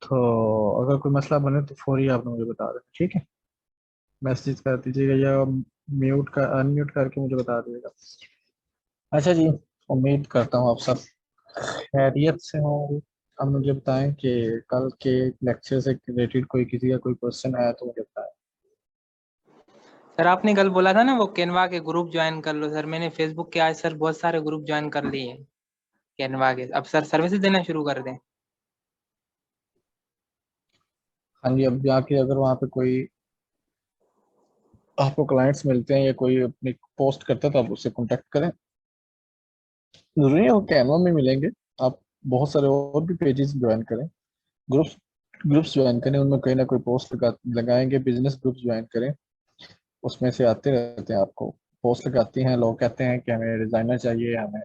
तो अगर कोई मसला बने तो फौरी आपने मुझे बता देना, ठीक है। मैसेज कर दीजिएगा या म्यूट का अनम्यूट करके मुझे बता दीजिएगा। अच्छा जी, उम्मीद करता हूँ आप सब खैरियत से होंगे। अब मुझे बताएं कि कल के लेक्चर से रिलेटेड कोई किसी का कोई क्वेश्चन आया तो मुझे बताएं। सर आपने कल बोला था ना वो कैनवा के ग्रुप ज्वाइन कर लो। सर मैंने फेसबुक के आज सर बहुत सारे ग्रुप ज्वाइन कर लिए हैं कैनवा के। अब सर सर्विसेज देना शुरू कर दें। हाँ जी, अब जाके अगर वहाँ पे कोई आपको क्लाइंट्स मिलते हैं या कोई अपनी पोस्ट करता है तो आप उससे कांटेक्ट करें। जरूरी है वो कैनवा में मिलेंगे, आप बहुत सारे और भी पेजेस ज्वाइन करें, ग्रुप्स ग्रुप्स ज्वाइन करें, उनमें कहीं ना कोई पोस्ट लगाएंगे, बिजनेस ग्रुप्स ज्वाइन करें, उसमें से आते रहते हैं आपको पोस्ट लगाती हैं, लोग कहते हैं कि हमें डिजाइनर चाहिए, हमें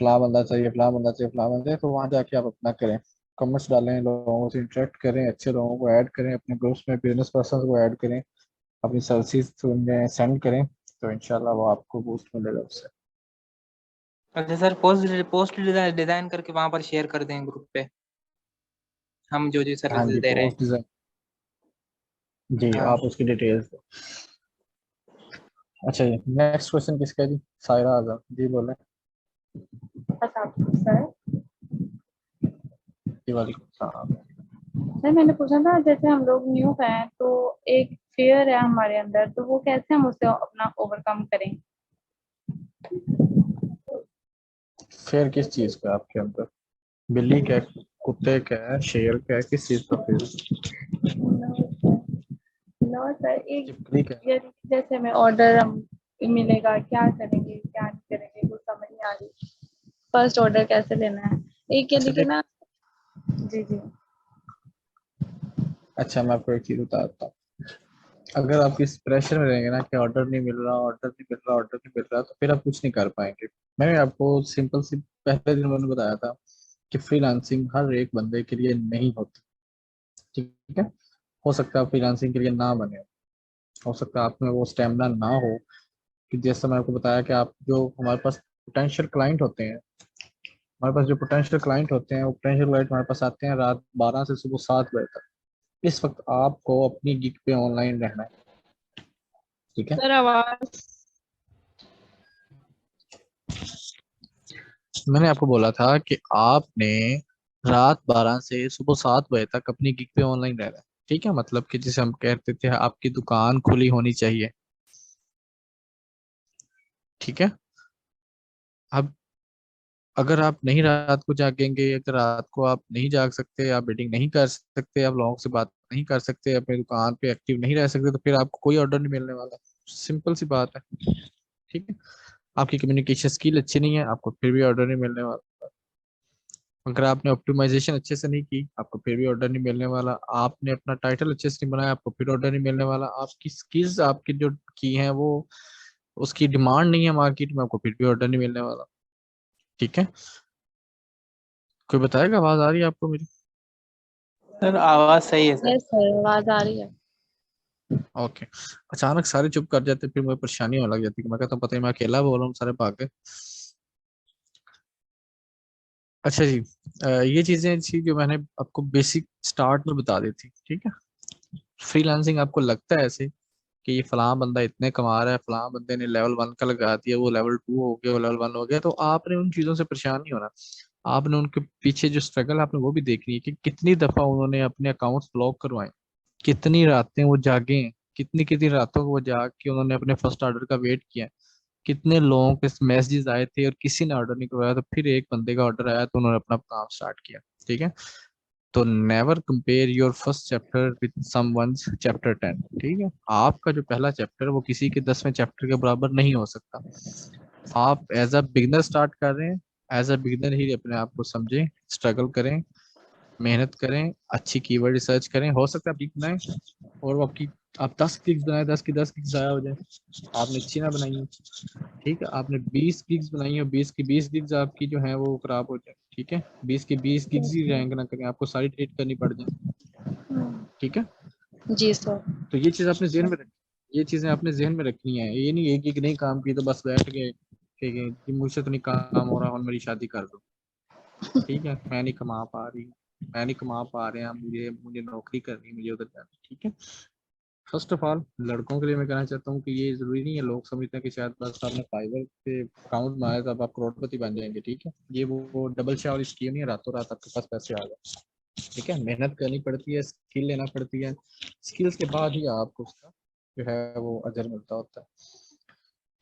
फला बंदा चाहिए, फला बंदा चाहिए, फला बंदा चाहिए, तो वहां जाके आप अपना करें, कमेंट्स डालें, लोगों से इंटरेक्ट करें, अच्छे लोगों को ऐड करें अपने ग्रुप्स में, बिजनेस पर्सन को ऐड करें, अपनी सर्विसेज उनमें सेंड करें, तो इंशाल्लाह वो आपको बूस्ट मिलेगा उससे। अच्छा सर, पोस्ट पोस्ट डिजाइन करके वहां पर शेयर कर दें ग्रुप पे, हम जो जो हाँ सर्विसेज जी, दे रहे हैं। पोस्ट डिजाइन, जी हाँ। आप उसकी डिटेल्स दो। अच्छा जी, नेक्स्ट क्वेश्चन किसका है जी? सायरा आज़म जी बोले। सर जी वालेकुम सलाम। सर मैंने पूछा था, जैसे हम लोग न्यू हैं तो एक फियर है हमारे अंदर, तो वो कैसे हम उसे अपना ओवरकम करें? फिर किस चीज का आपके अंदर? बिल्ली का है, कुत्ते का है, शेर का है, किस चीज का फिर? नो सर, एक चिपकली का है? जैसे हमें ऑर्डर हम मिलेगा, क्या करेंगे क्या नहीं करेंगे कुछ समझ नहीं आ रही। फर्स्ट ऑर्डर कैसे लेना है? एक ये अच्छा देखिए देख, ना। जी जी। अच्छा मैं आपको एक चीज बताता हूँ। अगर आप इस प्रेशर में रहेंगे ना कि ऑर्डर नहीं मिल रहा, ऑर्डर नहीं मिल रहा, ऑर्डर नहीं मिल रहा, तो फिर आप कुछ नहीं कर पाएंगे। मैंने आपको सिंपल सी पहले दिन मैंने बताया था कि फ्रीलांसिंग हर एक बंदे के लिए नहीं होती, ठीक है। हो सकता है फ्रीलांसिंग के लिए ना बने, हो सकता है आप में वो स्टेमिना ना हो, कि जैसा मैं आपको बताया कि आप जो हमारे पास पोटेंशियल क्लाइंट होते हैं, हमारे पास जो पोटेंशियल क्लाइंट होते हैं वो पोटेंशियल क्लाइंट हमारे पास आते हैं रात 12 से सुबह 7 बजे तक। इस वक्त आपको अपनी गिग पे ऑनलाइन रहना है, ठीक है। सर आवाज। मैंने आपको बोला था कि आपने रात 12 से सुबह 7 बजे तक अपनी गिग पे ऑनलाइन रहना है, ठीक है। मतलब कि जैसे हम कहते थे आपकी दुकान खुली होनी चाहिए, ठीक है। अब अगर आप नहीं रात को जागेंगे, अगर रात को आप नहीं जाग सकते, आप मीटिंग नहीं कर सकते, आप लोगों से बात नहीं कर सकते, अपनी दुकान पे एक्टिव नहीं रह सकते, तो फिर आपको कोई ऑर्डर नहीं मिलने वाला। सिंपल सी बात है, ठीक है। आपकी कम्युनिकेशन स्किल अच्छी नहीं है, आपको फिर भी ऑर्डर नहीं मिलने वाला। अगर आपने ऑप्टिमाइजेशन अच्छे से नहीं की, आपको फिर भी ऑर्डर नहीं मिलने वाला। आपने अपना टाइटल अच्छे से नहीं बनाया, आपको फिर ऑर्डर नहीं मिलने वाला। आपकी स्किल्स आपकी जो की हैं वो उसकी डिमांड नहीं है मार्केट में, आपको फिर भी ऑर्डर नहीं मिलने वाला, ठीक है। कोई बताएगा, आवाज आ रही है आपको मेरी? सर आवाज सही है सर। यस सर, आवाज आ रही है। ओके। अचानक सारे चुप कर जाते, फिर मुझे परेशानी होने लग जाती कि मैं कहता हूँ पता नहीं मैं अकेला बोल रहा हूँ, सारे भाग गए। अच्छा जी, ये चीजें थी जो मैंने आपको बेसिक स्टार्ट में बता दी थी, ठीक है। फ्रीलांसिंग आपको लगता है ऐसे कि ये फलां बंदा इतने कमा रहा है, फलां बंदे ने लेवल 1 का लगा दिया, वो लेवल 2 हो गया, वो लेवल 1 हो गया, तो आपने उन चीजों से परेशान नहीं होना। आपने उनके पीछे जो स्ट्रगल आपने वो भी देखनी है कि कितनी दफा उन्होंने अपने अकाउंट्स ब्लॉक करवाए, कितनी रातें वो जागे हैं, कितनी कितनी रातों को वो जाग के उन्होंने अपने फर्स्ट ऑर्डर का वेट किया है, कितने लोगों के मैसेजेस आए थे और किसी ने ऑर्डर नहीं करवाया, तो फिर एक बंदे का ऑर्डर आया तो उन्होंने अपना काम स्टार्ट किया, ठीक है। तो never compare your first chapter with someone's chapter 10, ठीक है। आपका जो पहला चैप्टर है वो किसी के 10वें चैप्टर के बराबर नहीं हो सकता। आप एज अ बिगनर स्टार्ट कर रहे हैं, एज अ बिगनर ही अपने आप को समझें, स्ट्रगल करें, मेहनत करें, अच्छी कीवर्ड रिसर्च करें। हो सकता है आप गिग बनाएं और वो आपकी, आप 10 गिग्स बनाए, 10 की 10 गिग्स ज़ाया हो जाए, आपने अच्छी ना बनाई है, ठीक है। आपने 20 गिग्स बनाई है, 20 की 20 गिग्स आपकी जो है वो खराब हो जाए, ठीक है। 20 की 20 गिग्स ही रैंक ना करें, आपको सारी डिलीट करनी पड़ जाए, ठीक है। जी सर। तो ये चीज़ आपने जहन में रख, ये चीज़ें आपने जहन में रखनी है। ये नहीं एक गिग नहीं काम की तो बस बैठ गए कि मुझसे तो नहीं काम हो रहा और मेरी शादी कर दो, ठीक है, मैं नहीं कमा पा रही, मैं नहीं कमा पा रहे हैं, मुझे मुझे नौकरी करनी है, मुझे उधर जाना, ठीक है। फर्स्ट ऑफ ऑल लड़कों के लिए मैं कहना चाहता हूँ कि ये जरूरी नहीं है, लोग समझते हैं कि शायद बस आपने फाइवर पे अकाउंट बनाया तब आप करोड़पति बन जाएंगे, ठीक है। ये वो डबल शाह वाली स्कीम नहीं है, रातों रात आपके पास पैसे आ गए, ठीक है। मेहनत करनी पड़ती है, स्किल लेना पड़ती है, स्किल्स के बाद ही आपको उसका जो है वो अजर मिलता होता है,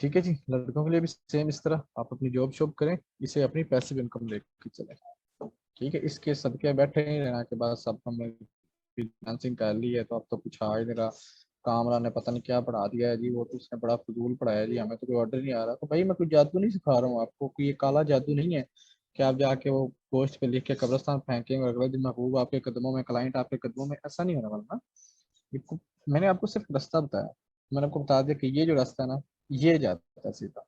ठीक है जी। लड़कों के लिए भी सेम इस तरह, आप अपनी जॉब शॉब करें, इसे अपनी पैसिव इनकम लेके चलें, ठीक है। इसके सबके बैठे नहीं रहना के बाद सब हमने फ्रीलांसिंग कर ली है तो अब तो कुछ आ ही नहीं रहा, कामरा ने पता नहीं क्या पढ़ा दिया है जी, वो तो उसने बड़ा फजूल पढ़ाया जी, हमें तो कोई ऑर्डर नहीं आ रहा। तो भाई मैं कोई जादू नहीं सिखा रहा हूँ आपको, कि ये काला जादू नहीं है कि आप जाके वो पोस्ट पे लिख के कब्रिस्तान फेंकेंगे और अगले दिन महबूब आपके कदमों में, क्लाइंट आपके कदमों में, ऐसा नहीं होने वाला ना। ये मैंने आपको सिर्फ रास्ता बताया, मैंने आपको बता दिया कि ये जो रास्ता है ना, ये जाता है सीधा,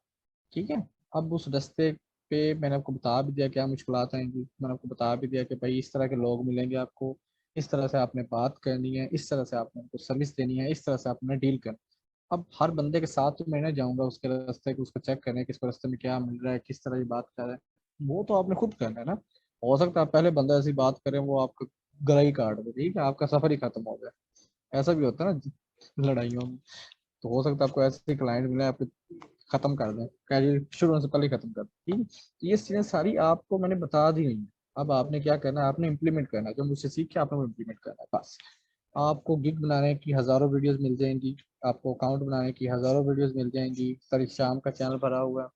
ठीक है। अब उस रास्ते पे मैंने आपको बता भी दिया क्या मुश्किलात आएंगी, मैंने आपको बता भी दिया कि भाई इस तरह के लोग मिलेंगे आपको, इस तरह से आपने बात करनी है, इस तरह से आपने उनको सर्विस देनी है, इस तरह से आपने डील करना। अब हर बंदे के साथ तो मैं ना जाऊंगा उसके रास्ते को, उसको चेक करने कि इसको रास्ते में क्या मिल रहा है, किस तरह की बात कर रहा है, वो तो आपने खुद करना है ना। हो सकता है आप पहले बंदा ऐसी बात करें वो आपका गला ही काट दे, ठीक है, आपका सफर ही खत्म हो जाए, ऐसा भी होता है ना लड़ाइयों में। तो हो सकता है आपको ऐसे क्लाइंट मिले आपको खत्म कर दें, कैरियर शुरू होने से पहले ही खत्म कर दें, ठीक है। तो ये चीजें सारी आपको मैंने बता दी हुई हैं। अब आपने क्या करना है, आपने इम्प्लीमेंट करना है, जो मुझसे सीख के आपने वो इम्प्लीमेंट करना है बस। आपको गिग बनाने की हजारों वीडियोस मिल जाएंगी, आपको अकाउंट बनाने की हजारों वीडियोस मिल जाएंगी, सारी शाम का चैनल भरा हुआ है,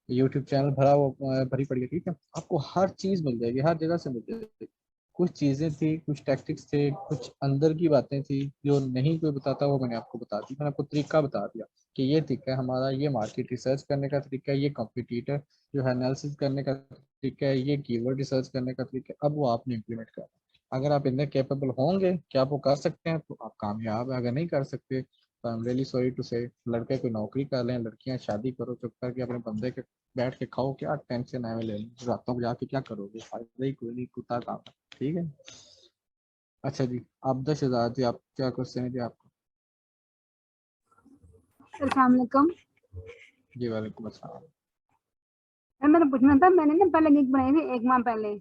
यूट्यूब चैनल भरा हुआ भरी पड़ी है, ठीक है। आपको हर चीज मिल जाएगी, हर जगह से मिल जाएगी। कुछ चीजें थी, कुछ टैक्टिक्स थे, कुछ अंदर की बातें थी जो नहीं कोई बताता, वो मैंने आपको बता दी, मैंने आपको तरीका बता दिया कि ये तरीका है हमारा, ये मार्केट रिसर्च करने का तरीका है, ये कॉम्पिटिटर जो है एनालिसिस करने का तरीका है, ये कीवर्ड रिसर्च करने का तरीका है। अब वो आपने इम्प्लीमेंट करना है। अगर आप इतने कैपेबल होंगे कि आप वो कर सकते हैं तो आप कामयाब है, अगर नहीं कर सकते तो I am really sorry to say, लड़के कोई नौकरी कर लें, लड़कियां शादी करो, चुप करके अपने बंदे के बैठ के खाओ, क्या टेंशन है, ले रातों को जाके क्या करोगे, फायदा ही कोई नहीं, कुत्ता काम है, ठीक है। अच्छा जी, आप 10,000 जी, आप क्या क्वेश्चन है जी आपको? अस्सलाम वालेकुम। जी वालेकुम अस्सलाम। मैंने पूछना था, मैंने ना पहले गिग बनाई थी 1 माह पहले,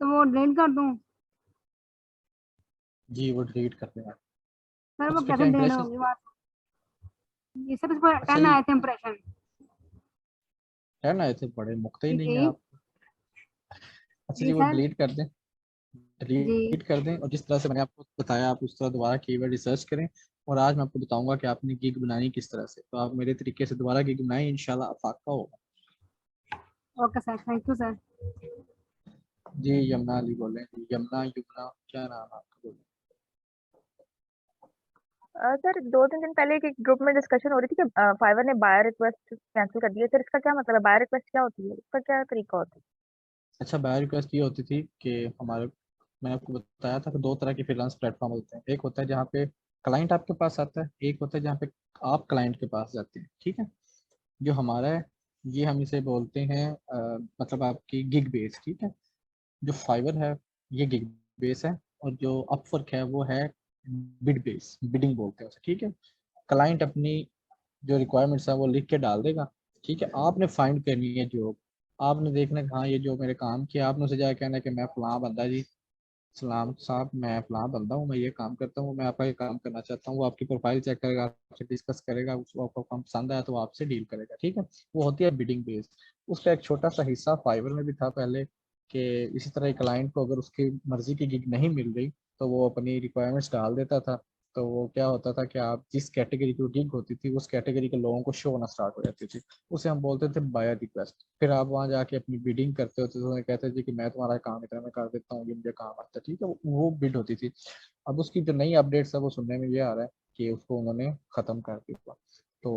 तो वो डिलीट कर दूं? जी वो डिलीट कर देना। सर वो उस पे कैसे क्या डिलीट इंप्रेशन? होगी बात? ये सर इसको अच्छा 10 जी, आए थे इंप्रेशन। 10 आए थे, बड़े मुक्ते ही नहीं जी है आप। अच्छा जी जी वो सर। डिलीट कर दें, जी डिलीट कर दें, और जिस तरह से मैंने आपको बताया आप उस तरह दोबारा कीवर्ड रिसर्च करें। और आज मैं आपको बताऊंगा कि आपने गिग बनानी किस तरह से, तो आप मेरे तरीके से दोबारा गिग बनाएं, इंशाल्लाह अफाका होगा। Okay sir, thank you sir. जी यमुना अली बोले, यमुना युमना क्या नाम है आपका, बोले। सर 2-3 दिन पहले एक ग्रुप में डिस्कशन हो रही थी कि फाइवर ने बायर रिक्वेस्ट कैंसिल कर दी है। सर इसका क्या मतलब है? बायर रिक्वेस्ट क्या होती है? इसका क्या तरीका होता है? अच्छा, बाय रिक्वेस्ट ये होती थी कि हमारे, मैंने आपको बताया था कि दो तरह के फ्रीलांस प्लेटफॉर्म होते हैं, एक होता है जहाँ पे क्लाइंट आपके पास आता है, एक होता है जहाँ पे आप क्लाइंट के पास जाते हैं, ठीक है। जो हमारा है ये हम इसे बोलते हैं मतलब आपकी गिग बेस, ठीक है। जो फाइवर है ये गिग बेस है, और जो अपवर्क है वो है बिड बेस, बिडिंग बोलते हैं उसे, ठीक है। क्लाइंट अपनी जो रिक्वायरमेंट्स है वो लिख के डाल देगा, ठीक है। आपने फाइंड करनी है जॉब, आपने देखना है हाँ ये जो मेरे काम किया, आपने उसे जाकर कहना है कि मैं फलां बंदा जी, सलाम साहब मैं फलां बंदा हूँ, मैं ये काम करता हूँ, मैं आपका ये काम करना चाहता हूँ। वो आपकी प्रोफाइल चेक करेगा, आपसे डिस्कस करेगा, उसको आपको काम पसंद आया तो वो आपसे डील करेगा, ठीक है। वो होती है बिडिंग बेस। उसका एक छोटा सा हिस्सा फाइवर में भी था पहले, कि इसी तरह क्लाइंट को अगर उसकी मर्जी की गिग नहीं मिल रही तो वो अपनी रिक्वायरमेंट्स डाल देता था। तो वो क्या होता था कि आप जिस कैटेगरी की गिग होती थी उस कैटेगरी के लोगों को शो होना स्टार्ट हो जाती थी, उसे हम बोलते थे बायर रिक्वेस्ट। फिर आप वहाँ जाके अपनी बिडिंग करते होते तो उन्हें कहते थे कि मैं तुम्हारा काम इतना मैं कर देता हूँ, ये मुझे काम आता है, ठीक है, वो बिड होती थी। अब उसकी जो नई अपडेट्स है वो सुनने में ये आ रहा है कि उसको उन्होंने खत्म कर दिया। तो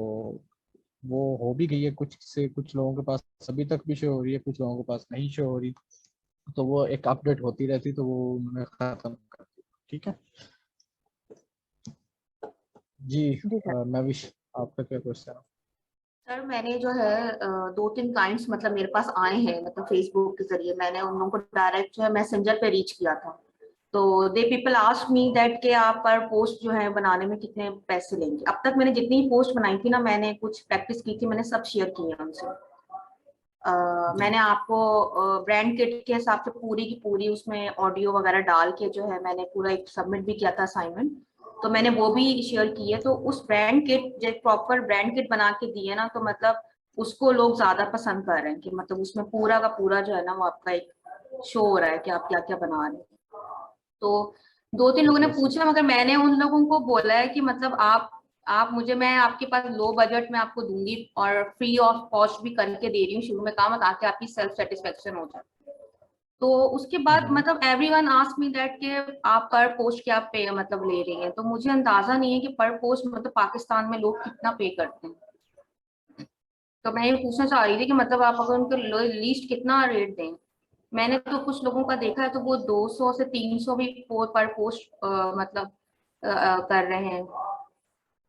वो हो भी गई है, कुछ से कुछ लोगों के पास अभी तक भी शो हो रही है, कुछ लोगों के पास नहीं शो हो रही। तो वो एक अपडेट होती रहती, तो वो उन्होंने खत्म कर दिया, ठीक है जी। जी सर। मैं विश, आपका क्या क्वेश्चन है? सर मैंने जो है 2-3 क्लाइंट्स मतलब मेरे पास आए हैं, मतलब फेसबुक के जरिए मैंने उन लोगों को डायरेक्ट जो है मैसेंजर पे रीच किया था। तो they people ask me that कि आप पर पोस्ट जो है बनाने में कितने पैसे लेंगे। अब तक मैंने जितनी पोस्ट बनाई थी ना, मैंने कुछ प्रैक्टिस की थी, मैंने सब शेयर की है उनसे। मैंने आपको ब्रांड किट के हिसाब से पूरी की पूरी उसमें ऑडियो वगैरह डाल के जो है मैंने पूरा एक सबमिट भी किया था असाइनमेंट, तो मैंने वो भी शेयर की है। तो उस ब्रांड किट जो प्रॉपर ब्रांड किट बना के दी है ना, तो मतलब उसको लोग ज्यादा पसंद कर रहे हैं कि मतलब उसमें पूरा का पूरा जो है ना वो आपका एक शो हो रहा है कि आप क्या क्या बना रहे हैं। तो 2-3 लोगों ने पूछा, मगर मैंने उन लोगों को बोला है कि मतलब आप मुझे, मैं आपके पास लो बजट में आपको दूंगी और फ्री ऑफ कॉस्ट भी करके दे रही हूँ शुरू में काम, ताकि आपकी सेल्फ सेटिस्फेक्शन हो जाए। तो उसके बाद मतलब एवरीवन आस्क मी दैट कि आप पर पोस्ट क्या पे मतलब ले रही हैं, तो मुझे अंदाजा नहीं है कि पर पोस्ट मतलब पाकिस्तान में लोग कितना पे करते हैं। तो मैं ये पूछना चाह रही थी कि मतलब आप अगर उनको लीस्ट कितना रेट दें। मैंने तो कुछ लोगों का देखा है तो वो 200 से 300 भी पर पोस्ट मतलब कर रहे हैं।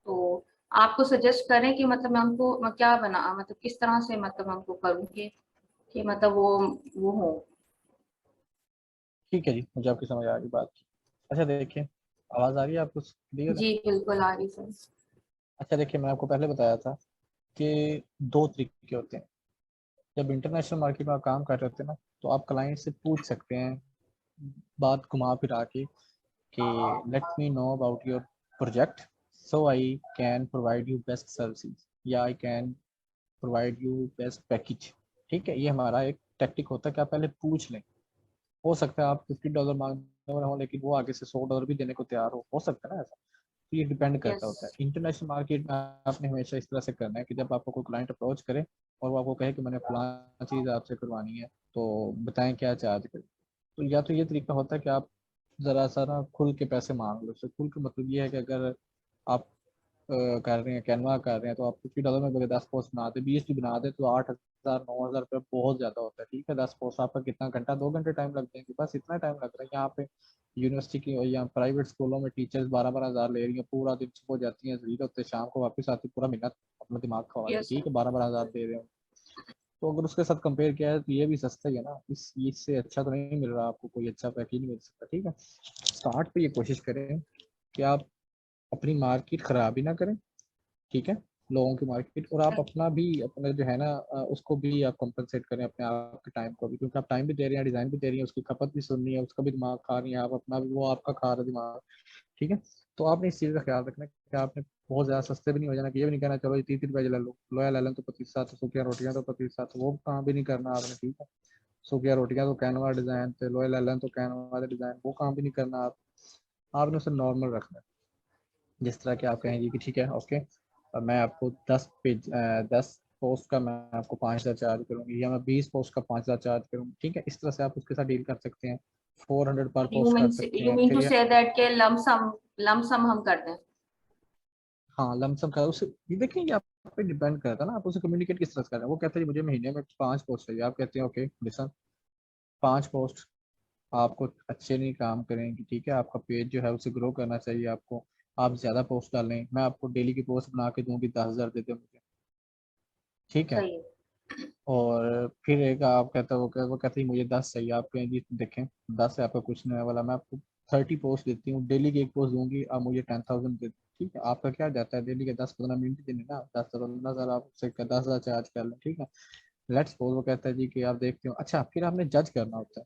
तो आपको सजेस्ट करें कि मतलब मैं क्या बना, मतलब किस तरह से मतलब मैं उनको करूँ कि मतलब वो हो। ठीक है जी, मुझे आपकी समझ आ गई बात की। अच्छा देखिए, आवाज़ आ रही है आपको क्लियर है? जी बिल्कुल आ रही सर। अच्छा देखिए, मैं आपको पहले बताया था कि 2 तरीके होते हैं। जब इंटरनेशनल मार्केट में आप काम कर रहे होते हैं ना, तो आप क्लाइंट से पूछ सकते हैं बात घुमा फिरा के कि let me know about your project so I can provide you best services, या I can provide you best package. ठीक है, ये हमारा एक टैक्टिक होता है कि आप पहले पूछ लें। हो सकता है आप $50 मांगने वाले हो, लेकिन वो आगे से $100 भी देने को तैयार हो सकता है ना ऐसा। तो ये डिपेंड करता यस। होता है। इंटरनेशनल मार्केट में आपने हमेशा इस तरह से करना है कि जब आपको कोई क्लाइंट अप्रोच करे और वो आपको कहे कि मैंने फलां चीज़ आपसे करवानी है, तो बताएं क्या चार्ज करें। तो या तो ये तरीका होता है कि आप ज़रा सा ना खुल के पैसे मांग लो। उससे खुल के मतलब ये है कि अगर आप कर रहे हैं, कैनवा कर रहे हैं, तो आप $50 में अगर 10 पोस्ट बनाते, 20 भी बना दे, तो 8,000 9,000 रुपये बहुत ज़्यादा होता है। ठीक है, 10 पोस्ट आपका कितना घंटा, 2 घंटे टाइम लग जाएंगे, बस इतना टाइम लग रहा है। यहाँ पे यूनिवर्सिटी की या प्राइवेट स्कूलों में टीचर्स 12-12 हज़ार ले रही हैं, पूरा दिन सुबह जाती हैं, जलील होते शाम को वापस आती, पूरा महीना अपना दिमाग खवा रही है। यस ठीक सर। है, 12-12 हज़ार दे रहे हैं। तो अगर उसके साथ कंपेयर किया है तो ये भी सस्ता ही है ना। इससे अच्छा तो नहीं मिल रहा आपको, कोई अच्छा पैकेज नहीं मिल सकता। ठीक है, स्टार्ट पे ये कोशिश करें कि आप अपनी मार्केट खराब ही ना करें। ठीक है, लोगों की मार्केट, और आप अपना भी अपना जो है ना उसको भी आप कंपनसेट करें, अपने आप के टाइम को भी, क्योंकि आप टाइम भी दे रहे हैं, डिजाइन भी दे रही हैं, उसकी खपत भी सुननी है, उसका भी दिमाग खा रही है आप, अपना भी वो आपका खा रहा है दिमाग। ठीक है, तो आपने इस चीज़ का ख्याल रखना है कि आपने बहुत ज़्यादा सस्ते भी नहीं हो जाना, कि ये भी नहीं कहना चलो ये 30 रुपये ले लो, लोया ले लें तो 25 सूखिया रोटियाँ तो 25, वो काम भी नहीं करना आपने। ठीक है, सूखिया रोटियाँ तो कैनवा डिज़ाइन थे, लोया ले लें तो कैनवा डिज़ाइन, वो काम भी नहीं करना आपने उसे नॉर्मल रखना है। जिस तरह के आप कहेंगे कि ठीक है ओके, मैं आपको 10 पोस्ट का मैं आपको 5,000 चार्ज करूँगी, या मैं 20 पोस्ट का 5,000 चार्ज करूँगी। ठीक है, इस तरह से आप उसके साथ डील कर सकते हैं। 400 पर यू पोस्ट कर मीन सकते यू हैं मीन फिर, टू या से दैट के लमसम हम कर दें। हाँ लमसम का उसे, ये देखिए ये आप पे डिपेंड करता है ना, आप उसे कम्युनिकेट किस तरह से कर रहे हैं। वो कहते हैं जी मुझे महीने में 5 पोस्ट चाहिए, आप कहते हैं ओके लिसन, 5 पोस्ट आपको अच्छे नहीं काम करेंगे। ठीक है, आपका पेज जो है उसे ग्रो करना चाहिए आपको, आप ज़्यादा पोस्ट डालें, मैं आपको डेली की पोस्ट बना के दूंगी, 10,000 दे दो मुझे। ठीक है, सही है। और फिर एक आप कहते हो वो कहते हैं मुझे 10 चाहिए, आप कहें जी देखें 10 से आपका कुछ नहीं होने वाला, मैं आपको 30 पोस्ट देती हूँ, डेली की एक पोस्ट दूंगी, आप मुझे 10,000 दे दो। ठीक है, आपका क्या जाता है डेली के 10-15 मिनट देने ना, 10-15 हज़ार आप उससे 10,000 चार्ज कर लें। ठीक है, लेट्स सपोज वो कहता है जी कि आप देखते हो। अच्छा, फिर आपने जज करना होता है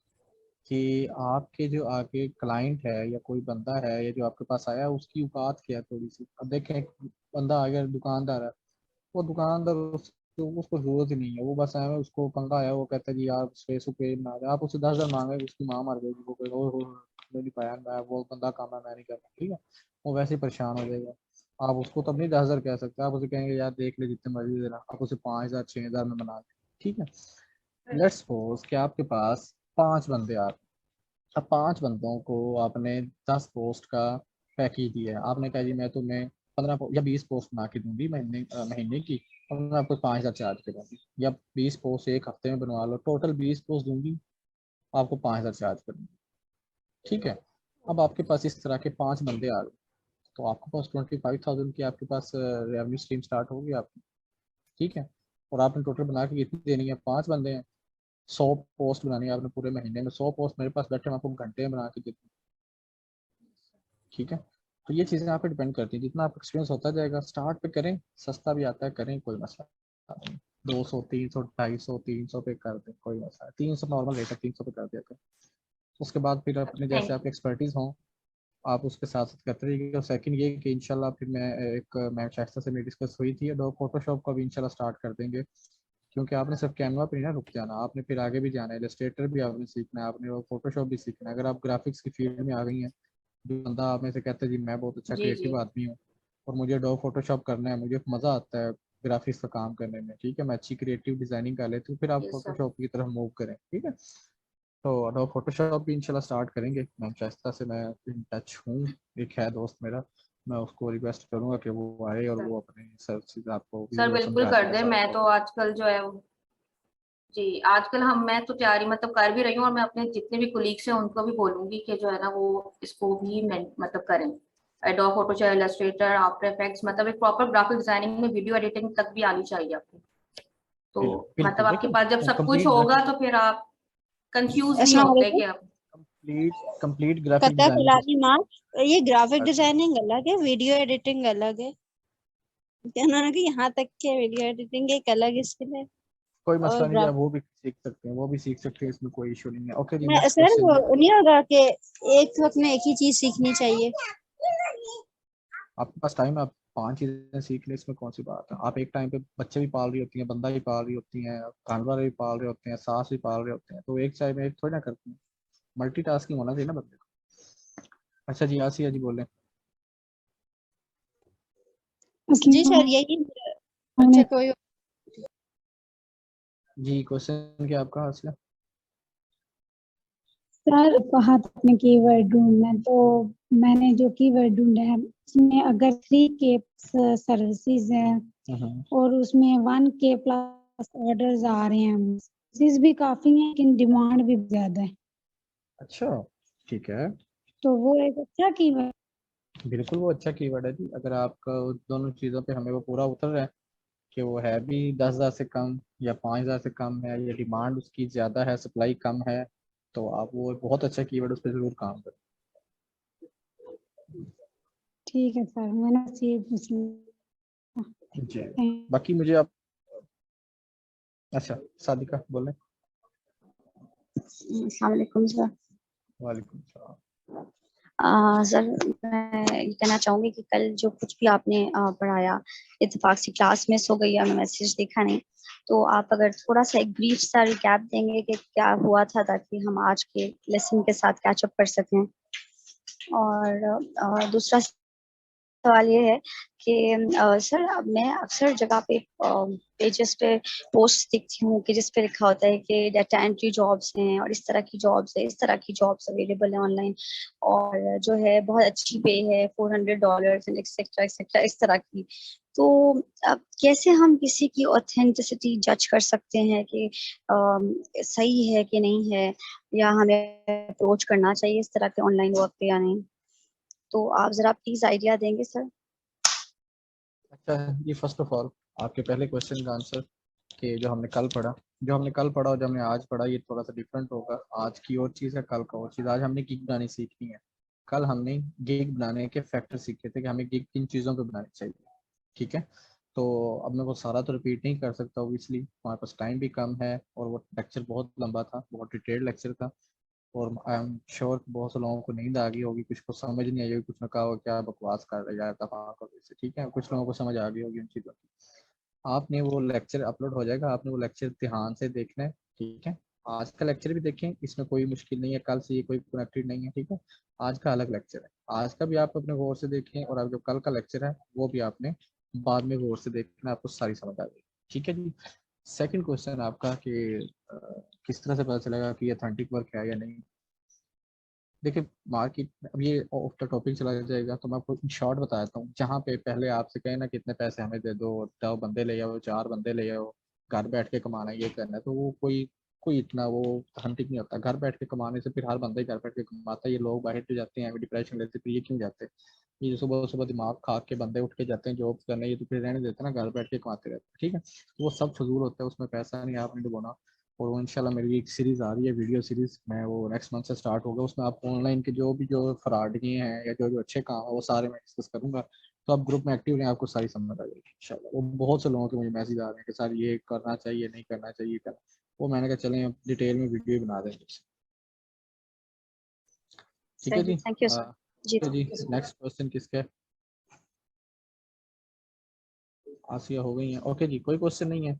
कि आपके जो आगे क्लाइंट है या कोई बंदा है या जो आपके पास आया है उसकी औकात क्या है थोड़ी सी। अब देखें एक बंदा आ गया दुकानदार है, वो दुकानदार उसको जरूरत ही नहीं है, वो बस है उसको पंगा आया, वो कहता है जी यार फेस पे बना दे, आप उससे 10,000 मांगे उसकी माँ मर जाएगी, वो कहेगा ओ नहीं पाया, मैं वो बंदा काम है मैं नहीं करना। ठीक है, वो वैसे ही परेशान हो जाएगा। आप उसको तब नहीं 10,000 कह सकते, आप उसे कहेंगे यार देख ले जितने मर्जी देना, आप उसे 5,000 6,000 में बना दें। ठीक है, लेट्स सपोज कि आपके पास 5 बंदे आ रहे हैं। अब 5 बंदों को आपने 10 पोस्ट का पैकेज दिया है, आपने कहा जी मैं तुम्हें 15 या 20 पोस्ट बना के दूंगी महीने की, और मैं आपको 5,000 चार्ज करूँगी, या 20 पोस्ट एक हफ्ते में बनवा लो, टोटल 20 पोस्ट दूंगी, आपको 5,000 चार्ज करूँगी। ठीक है, अब आपके पास इस तरह के 5 बंदे आ गए, तो आपके पास 25,000 की आपके पास रेवेन्यू स्ट्रीम स्टार्ट होगी आपकी। ठीक है, और आपने टोटल बना के कितनी देनी है, 5 बंदे हैं, 100 पोस्ट बनानी है आपने पूरे महीने में, 100 पोस्ट मेरे पास बैठे मैं आपको घंटे में बना के देती हूँ। ठीक है, तो ये चीज़ें आप पे डिपेंड करती हैं, जितना आप एक्सपीरियंस होता जाएगा, स्टार्ट पे करें, सस्ता भी आता है करें, कोई मसला नहीं। 200 300 250 300 पे कर दे, कोई मसला 300 नॉर्मल रेट है, 300 पे कर दिया कर। उसके बाद फिर अपने थैंक जैसे यू। आपकी एक्सपर्टीज हो आप उसके साथ साथ करते रहिए। और सेकंड ये कि इंशाल्लाह फिर मैं शाइस्ता से मेरी डिस्कस हुई थी, और फोटोशॉप का भी इंशाल्लाह स्टार्ट कर देंगे, क्योंकि आपने सिर्फ कैनवा पे नहीं ना रुक जाना, आपने फिर आगे भी जाना है, इलस्ट्रेटर भी आपने सीखना है, आपने वो फोटोशॉप भी सीखना है। अगर आप ग्राफिक्स की फील्ड में आ गई हैं, जो बंदा आप में से कहता है जी मैं बहुत अच्छा जी जी। क्रिएटिव आदमी हूँ और मुझे डो फोटोशॉप करना है, मुझे मज़ा आता है ग्राफिक्स का काम करने में, ठीक है, मैं अच्छी क्रिएटिव डिजाइनिंग कर लेती हूँ, फिर आप यस सर। फोटोशॉप की तरफ मूव करें, ठीक है। तो डो फोटोशॉप भी इंशाल्लाह स्टार्ट करेंगे। मैं शाइस्ता से मैं इन टच हूँ, एक है दोस्त मेरा, मैं उसको रिक्वेस्ट करूंगा कि वो आए और सर, वो अपने सर्विसेज आपको भी सर वो बिल्कुल समझा कर देगा दे। सारा मैं तो प्रोसेस। आजकल जो है जी, आजकल मैं तो तैयारी मतलब कर भी रही हूँ, और मैं अपने जितने भी कुलीग्स हैं उनको भी बोलूंगी कि जो है ना वो इसको भी मतलब करें। Adobe Photoshop, Illustrator, after effects, मतलब एक प्रॉपर ग्राफिक डिजाइनिंग में वीडियो एडिटिंग तक भी आनी चाहिए आपको। तो मतलब बिल्कुल आपके पास जब देखिए सब कुछ कंप्लीट होगा ग्राफिक, तो फिर आप कंफ्यूज नहीं अस्सलाम होते वालेकुम। कि आप। कंप्लीट ग्राफिक कता डिजाइनिंग फिलानी माँ, ये ग्राफिक अच्छा डिजाइनिंग अलग है, वीडियो एडिटिंग अलग है। कहना ना कि यहाँ तक के वीडियो एडिटिंग एक अलग स्किल है। कोई और मसला नहीं है, वो भी सीख सकते हैं, वो भी सीख सकते हैं, इसमें कोई इशू नहीं है। ओके जी, मैं नेक्स्ट सर क्वेश्चन वो जी। नहीं होगा कि एक वक्त में एक ही चीज सीखनी चाहिए। आपके पास टाइम है, आप 5 चीजें सीख लें, इसमें कौन सी बात है। आप एक टाइम पे बच्चे भी पाल रही होती हैं, बंदा भी पाल रही होती हैं, घर वाले भी पाल रहे होते हैं, सास भी पाल रहे होते हैं, तो एक टाइम में एक थोड़ी ना करते हैं, मल्टीटास्किंग होना चाहिए ना बंदे को। अच्छा जी, आसिया जी बोले। जी सर, यही। अच्छा कोई जी क्वेश्चन क्या आपका आसिया? सर कहा था आपने कीवर्ड ढूंढना है, तो मैंने जो कीवर्ड ढूंढा है उसमें अगर 3K सर्विसेज है और उसमें 1K प्लस ऑर्डर्स आ रहे हैं, सर्विसेज भी काफी है लेकिन डिमांड भी ज्यादा है, अच्छा ठीक है, तो वो एक अच्छा कीवर्ड। बिल्कुल वो अच्छा कीवर्ड है जी। अगर आपका उस दोनों चीज़ों पे हमें वो पूरा उतर रहा है कि वो है भी 10,000 से कम या 5,000 से कम है, या डिमांड उसकी ज़्यादा है सप्लाई कम है, तो आप वो बहुत अच्छा कीवर्ड उस पर ज़रूर काम करें। ठीक है सर, मैंने बस ये पूछना। जी बाकी मुझे आप, अच्छा सादिका बोले। अस्सलाम वालेकुम सर। वालेकुम सलाम। सर मैं ये कहना चाहूंगी कि कल जो कुछ भी आपने पढ़ाया, इत्तेफाक से क्लास मिस हो गई है, मैं मैसेज देखा नहीं, तो आप अगर थोड़ा सा एक ब्रीफ सा रिकैप देंगे कि क्या हुआ था, ताकि हम आज के लेसन के साथ कैचअप कर सकें। और दूसरा सवाल ये है कि सर अब मैं अक्सर जगह पे पेजेस पे पोस्ट देखती हूँ कि जिस पे लिखा होता है कि डाटा एंट्री जॉब्स हैं और इस तरह की जॉब्स है, इस तरह की जॉब्स अवेलेबल है ऑनलाइन, और जो है बहुत अच्छी पे है, $400 एक्सेट्रा एक्सेट्रा इस तरह की। तो अब कैसे हम किसी की ऑथेंटिसिटी जज कर सकते हैं कि सही है कि नहीं है, या हमें अप्रोच करना चाहिए इस तरह के ऑनलाइन वर्क पे या नहीं? तो आप जरा प्लीज आइडिया देंगे सर। अच्छा ये फर्स्ट ऑफ ऑल आपके पहले क्वेश्चन का आंसर कि जो हमने कल पढ़ा और जो हमने आज पढ़ा ये थोड़ा सा डिफरेंट होगा। आज की और चीज़ है, कल का और चीज़। आज हमने गिग बनानी सीखनी है, कल हमने गिग बनाने के फैक्टर सीखे थे कि हमें गिग किन चीज़ों पे बनानी चाहिए, ठीक है। तो अब मैं वो सारा तो रिपीट नहीं कर सकता ओबियसली, हमारे पास टाइम भी कम है और वो लेक्चर बहुत लंबा था, बहुत डिटेल्ड लेक्चर था, और आई एम श्योर बहुत से लोगों को नींद आ गई होगी, कुछ को समझ नहीं आई होगी, कुछ ने कहा होगा क्या बकवास कर रहा है दफा करो इससे, ठीक है, कुछ लोगों को समझ आ गई होगी उन चीज़ों की। आपने वो लेक्चर अपलोड हो जाएगा, आपने वो लेक्चर ध्यान से देखना है, ठीक है। आज का लेक्चर भी देखें, इसमें कोई मुश्किल नहीं है, कल से ये कोई कनेक्टेड नहीं है, ठीक है। आज का अलग लेक्चर है, आज का भी आप अपने गौर से देखें, और अब जो कल का लेक्चर है वो भी आपने बाद में गौर से देखना, आपको सारी समझ आ जाएगी, ठीक है जी। सेकंड क्वेश्चन आपका कि किस तरह से पता चलेगा कि ये ऑथेंटिक वर्क है या नहीं। देखिए मार्केट, अब ये ऑफ द टॉपिक चला जाएगा, तो मैं आपको इन शॉर्ट बताता हूँ। जहाँ पे पहले आपसे कहे ना कितने पैसे हमें दे दो, 2 बंदे ले आओ, 4 बंदे ले आओ, घर बैठ के कमाना है, ये करना है, तो वो कोई कोई इतना वो ऑथेंटिक नहीं होता। घर बैठ के कमाने से फिर हर बंदा ही घर बैठ के कमाता है, ये लोग बाहर तो जाते हैं डिप्रेशन लेते, फिर ये क्यों जाते हैं? ये जो सुबह सुबह दिमाग खा के बंदे उठ के जाते हैं जॉब करने, ये तो फिर रहने देते हैं ना, घर बैठ के कमाते रहते हैं, ठीक है। वो सब फजूल होता है, उसमें पैसा नहीं आपने डुबोना। और वो इंशाल्लाह मेरी एक सीरीज आ रही है, वीडियो सीरीज, मैं वो नेक्स्ट मंथ से स्टार्ट होगा, उसमें आपको ऑनलाइन के जो भी जो फ्रॉड किए हैं या जो जो अच्छे काम है वो सारे मैं डिस्कस करूंगा, तो आप ग्रुप में एक्टिव रहें, आपको सारी समझ आ जाएगी इंशाल्लाह। वो बहुत से लोगों के मुझे मैसेज आ रहे हैं कि सर ये करना चाहिए, नहीं करना चाहिए, करना, वो मैंने कहा चलें अब डिटेल में वीडियो बना देंगे। ठीक है जी, थैंक यू सर। जी जी नेक्स्ट क्वेश्चन किसका है? आसिया हो गई है, ओके जी, कोई क्वेश्चन नहीं है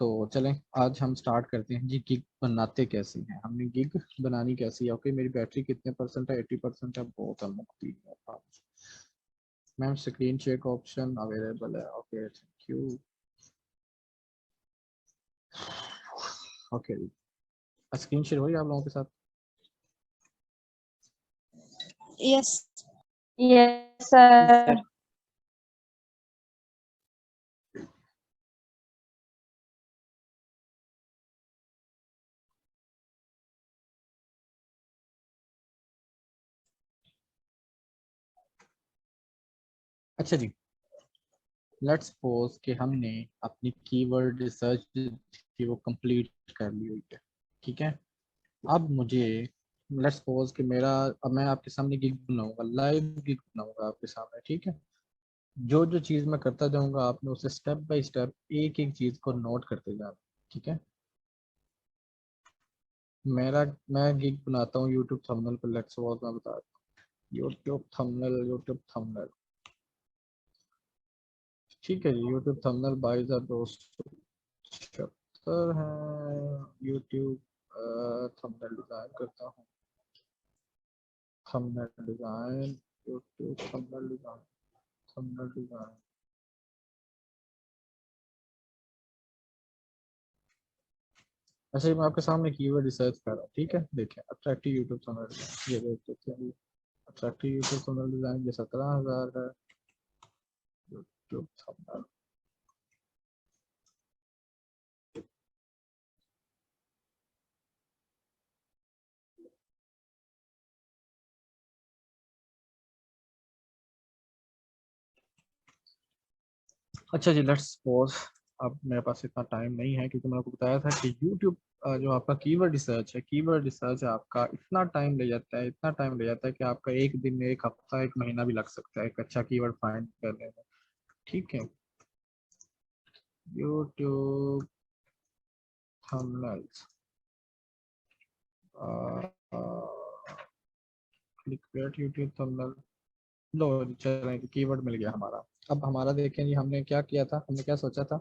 तो चलें आज हम स्टार्ट करते हैं जी। गिग बनाते कैसे हैं, हमने गिग बनानी कैसी है। ओके, मेरी बैटरी कितने परसेंट है? 80% है, बहुत मुक्ति है मैम। स्क्रीन शेयर का ऑप्शन अवेलेबल है, okay thank you. Okay, screen share हो रही है आप लोगों के साथ? Yes yes sir. अच्छा जी, लेट्स सपोज कि हमने अपनी कीवर्ड रिसर्च थी वो कंप्लीट कर ली हुई है, ठीक है। अब मुझे लेट्स सपोज कि मेरा, अब मैं आपके सामने गिग बनाऊंगा, लाइव गिग बनाऊंगा आपके सामने, ठीक है। जो जो चीज़ मैं करता जाऊंगा आपने उसे स्टेप बाय स्टेप एक एक चीज़ को नोट करते जाना, ठीक है। मैं गिग बनाता हूँ यूट्यूब थंबनेल पर, लेट्स सपोज मैं बता रहा हूँ यूट्यूब थंबनेल, ठीक है जी। यूट्यूब थंबनेल बाय द दोस्त चैप्टर है, यूट्यूब थंबनेल डिजाइन करता हूँ, thumbnail design, YouTube thumbnail design, thumbnail design. अच्छा ये मैं आपके सामने कीवर्ड रिसर्च कर रहा हूँ, ठीक है। देखें अट्रैक्टिव यूट्यूब थंबनेल डिजाइन, ये देख सकते हैं अट्रैक्टिव यूट्यूब थंबनेल डिजाइन, ये 17,000 है। यूट्यूब थंबनेल, अच्छा जी लेट्स सपोज, अब मेरे पास इतना टाइम नहीं है क्योंकि मैंने आपको बताया था कि यूट्यूब जो आपका कीवर्ड रिसर्च है, कीवर्ड रिसर्च आपका इतना टाइम ले जाता है, इतना टाइम ले जाता है कि आपका एक दिन, एक हफ्ता, एक महीना भी लग सकता है एक अच्छा कीवर्ड फाइंड करने में, ठीक है। YouTube thumbnails, clickbait YouTube thumbnail, लो चलें कीवर्ड मिल गया हमारा। अब हमारा देखें जी, हमने क्या किया था, हमने क्या सोचा था,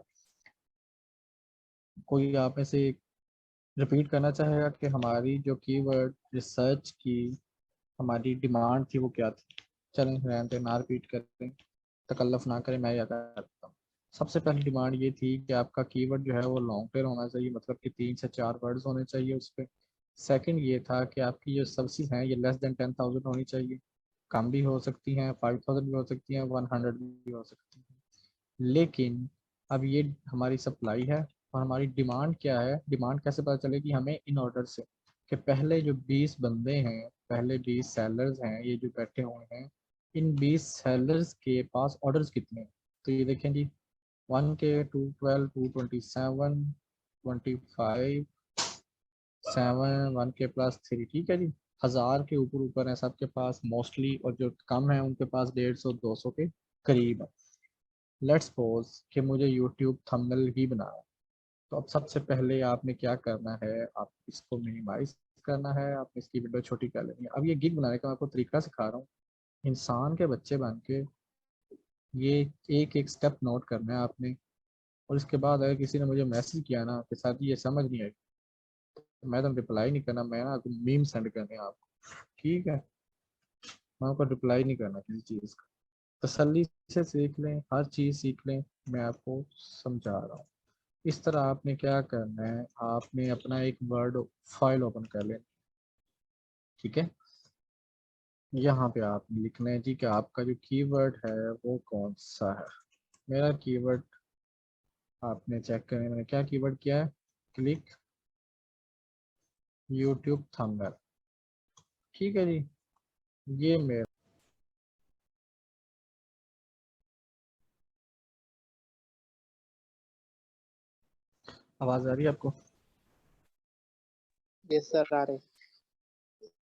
कोई आप में से रिपीट करना चाहेगा कि हमारी जो कीवर्ड रिसर्च की हमारी डिमांड थी वो क्या थी? चलें रहते ना रिपीट करें, तकल्लफ ना करें, मैं या करता हूँ। सबसे पहली डिमांड ये थी कि आपका कीवर्ड जो है वो लॉन्ग टेल होना चाहिए, मतलब कि 3 से 4 वर्ड्स होने चाहिए उस पर। सेकेंड ये था कि आपकी जो सर्विसेज हैं ये लेस देन 10,000 होनी चाहिए, कम भी हो सकती हैं, 5,000 भी हो सकती हैं, 100 भी हो सकती हैं। लेकिन अब ये हमारी सप्लाई है और हमारी डिमांड क्या है, डिमांड कैसे पता चलेगी हमें? इन ऑर्डर से, कि पहले जो 20 बंदे हैं, पहले 20 सेलर्स हैं ये जो बैठे हुए हैं, इन 20 सेलर्स के पास ऑर्डर्स कितने हैं? तो ये देखें जी, 1K 212 227 25 7 1K +3, ठीक है जी। 1000 के ऊपर ऊपर है सबके पास मोस्टली, और जो कम है उनके पास 150 200 के करीब है। लेट्स सपोज कि मुझे यूट्यूब थंबनेल ही बनाना है, तो अब सबसे पहले आपने क्या करना है, आप इसको मिनिमाइज करना है, आपने इसकी विंडो छोटी कर लेनी है। अब ये गिग बनाने का मैं आपको तरीका सिखा रहा हूँ, इंसान के बच्चे बन के ये एक एक स्टेप नोट करना है आपने। और इसके बाद अगर किसी ने मुझे मैसेज किया ना कि साथ ये समझ नहीं आई, तो मैं तो रिप्लाई नहीं करना, मैं ना मीम सेंड करने हैं आपको, ठीक है। मैं आपको रिप्लाई नहीं करना किसी चीज़ का, तसल्ली से सीख लें, हर चीज़ सीख लें, मैं आपको समझा रहा हूँ। इस तरह आपने क्या करना है, आपने अपना एक वर्ड फाइल ओपन कर लें, ठीक है। यहाँ पे आपने लिखना है जी कि आपका जो कीवर्ड है वो कौन सा है। मेरा कीवर्ड आपने चेक करें, मैंने क्या कीवर्ड किया है, क्लिक यूट्यूब थंबनेल, ठीक है जी। ये मेरा, आवाज़ आ रही है आपको? यस सर आ रहे।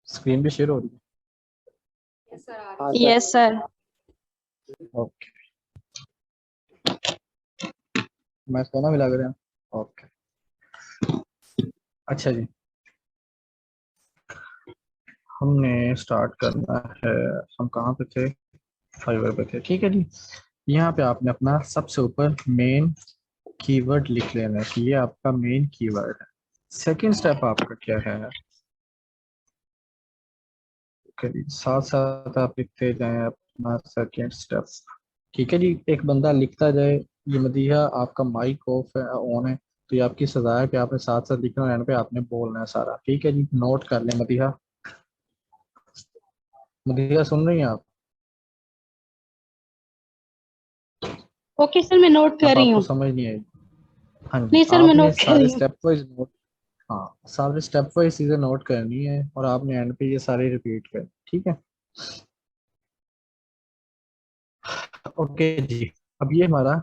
स्क्रीन भी शेयर हो रही है? हाँ सर। Yes sir. ओके, मैं सोना भी लग रहा है। ओके, अच्छा जी, हमने स्टार्ट करना है। हम कहाँ पे थे? फाइवर पे थे, ठीक है जी। यहाँ पे आपने अपना सबसे ऊपर मेन कीवर्ड लिख लेना है कि ये आपका मेन कीवर्ड है। सेकंड स्टेप आपका क्या है? ओके जी, साथ साथ आप लिखते जाएं अपना सेकंड स्टेप। ठीक है जी, एक बंदा लिखता जाए। ये मदीहा आपका माइक ऑफ है, ऑन है, तो ये आपकी सजा है कि आपने साथ साथ लिखना है, एंड पे आपने बोलना है सारा। ठीक है जी, नोट कर लें मदीहा। मदीहा सुन रही हैं आप? ओके सर, मैं नोट कर अब रही आपको हूँ। समझ नहीं आई? हाँ जी, नहीं सर, मैं आपने नोट कर सारे रही हूँ। स्टेप वाइज नोट, हाँ सारे स्टेप वाइज चीजें नोट करनी है, और आपने एंड पे ये सारे रिपीट कर, ठीक है। ओके जी, अब ये हमारा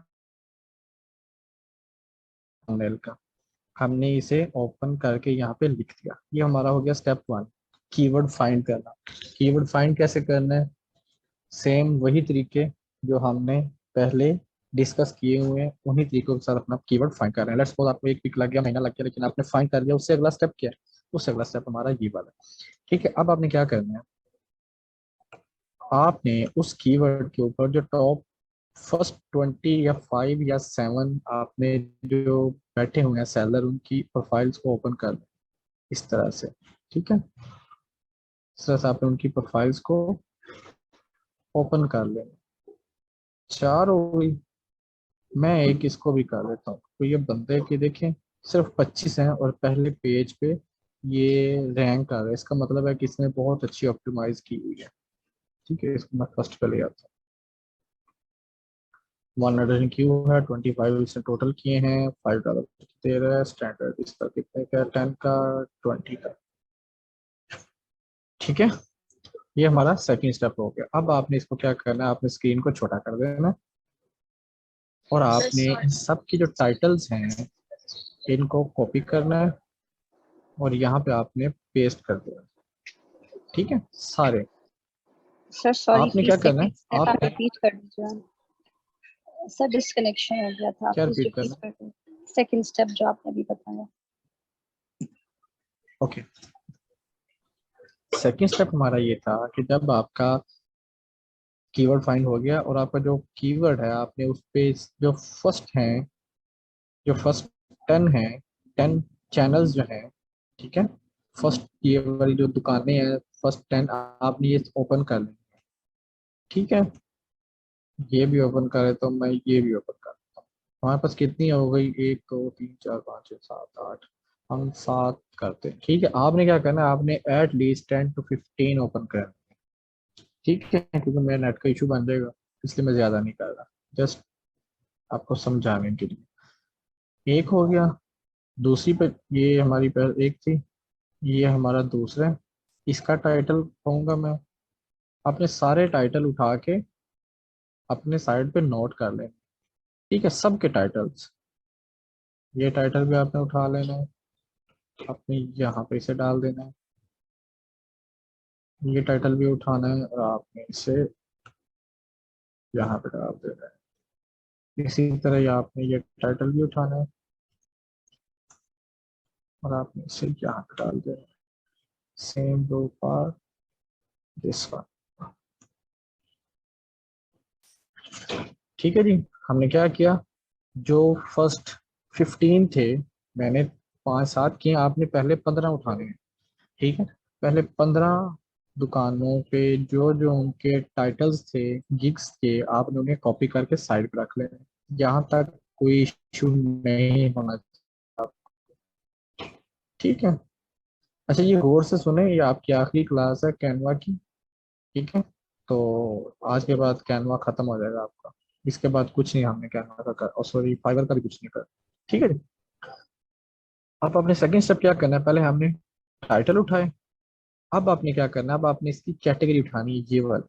थंबनेल का, हमने इसे ओपन करके यहाँ पे लिख दिया। ये हमारा हो गया स्टेप 1, कीवर्ड फाइंड करना। कीवर्ड फाइंड कैसे करना है? सेम वही तरीके जो हमने पहले डिस्कस किए हुए हैं, उन्हीं तरीकों के साथ अपना कीवर्ड फाइंड कर रहे हैं। लेट्स सपोज आपको एक वीक लग गया, महीना लग गया, लेकिन आपने फाइंड कर लिया। उससे अगला स्टेप क्या है? उससे अगला स्टेप हमारा ये वाला है। ठीक है, अब आपने क्या करना है? आपने उस कीवर्ड के ऊपर जो टॉप फर्स्ट 20 या 5 या 7 आपने जो बैठे हुए हैं सेलर, उनकी प्रोफाइल्स को ओपन कर लें इस तरह से। ठीक है, इस तरह से आपने उनकी प्रोफाइल्स को ओपन कर लें। 4 हो गई। मैं एक इसको भी कर लेता हूँ, तो ये बंदे के देखें सिर्फ 25 हैं, और पहले पेज पे ये रैंक आ रहा है। इसका मतलब है कि इसने बहुत अच्छी ऑप्टिमाइज की हुई है। ठीक है, इसको मैं फर्स्ट पे ले आता हूँ। 100 क्यू है, 25 इसने टोटल किए हैं, $5 दे रहा है। स्टैंडर्ड इसका कितने का? 10 का, 20 का। ठीक है, ये हमारा सेकंड स्टेप हो गया। अब आपने इसको क्या करना है? आपने स्क्रीन को छोटा कर देना है, और आपने इन सब की जो टाइटल्स हैं इनको कॉपी करना है, और यहाँ पे आपने पेस्ट कर देना। ठीक है, सारे। सर सॉरी, आपने क्या प्लीज करना है? सेकंड स्टेप आप आपने रिपीट कर दीजिए। सर डिस्कनेक्शन हो गया था, क्या प्लीज रिपीट रिपीट करना कर दीजिए सेकंड स्टेप जो आपने अभी बताया। है? ओके, सेकंड स्टेप हमारा ये था कि जब आपका कीवर्ड फाइंड हो गया, और आपका जो कीवर्ड है आपने उस पे जो फर्स्ट हैं, जो फर्स्ट 10 हैं, 10 चैनल्स जो हैं, ठीक है, फर्स्ट ये वाली जो दुकानें हैं, फर्स्ट 10 आपने ये ओपन कर लें। ठीक है, ये भी ओपन करे तो मैं ये भी ओपन कर लेता हूँ। हमारे पास कितनी हो गई? 1 2 3 4 5 6 7 8, हम 7 करते हैं। ठीक है, आपने क्या करना है? आपने एट लीस्ट 10 to 15 ओपन करना है। ठीक है, क्योंकि मेरा नेट का इशू बन जाएगा, इसलिए मैं ज़्यादा नहीं कर रहा, जस्ट आपको समझाने के लिए। एक हो गया। दूसरी पे, ये हमारी पहले एक थी, ये हमारा दूसरा है। इसका टाइटल कहूँगा मैं। आपने सारे टाइटल उठा के अपने साइड पे नोट कर लें। ठीक है, सबके टाइटल्स। ये टाइटल भी आपने उठा लेना है, अपने यहाँ पे इसे डाल देना है। ये टाइटल भी उठाना है, और आपने इसे यहाँ पे डाल देना है। इसी तरह ये आपने ये टाइटल भी उठाना है, और आपने इसे यहाँ पे डाल देना है। Same row for this one. ठीक है जी, हमने क्या किया? जो फर्स्ट 15 थे, मैंने 5 7 किए, आपने पहले 15 उठाने हैं। ठीक है, पहले 15 दुकानों पे जो जो उनके टाइटल्स थे, गिग्स के, आपने उन्हें कॉपी करके साइड पे रख लेना है। यहाँ तक कोई इशू नहीं होना चाहिए। ठीक है, अच्छा ये गौर से सुने, ये आपकी आखिरी क्लास है कैनवा की। ठीक है, तो आज के बाद कैनवा खत्म हो जाएगा आपका। इसके बाद कुछ नहीं हमने कैनवा का कर, और सॉरी फाइवर का भी कुछ नहीं कर। ठीक है जी, अब आपने सेकंड स्टेप क्या करना है? पहले हमने टाइटल उठाए, अब आपने क्या करना है? अब आपने इसकी कैटेगरी उठानी है, ये वाली।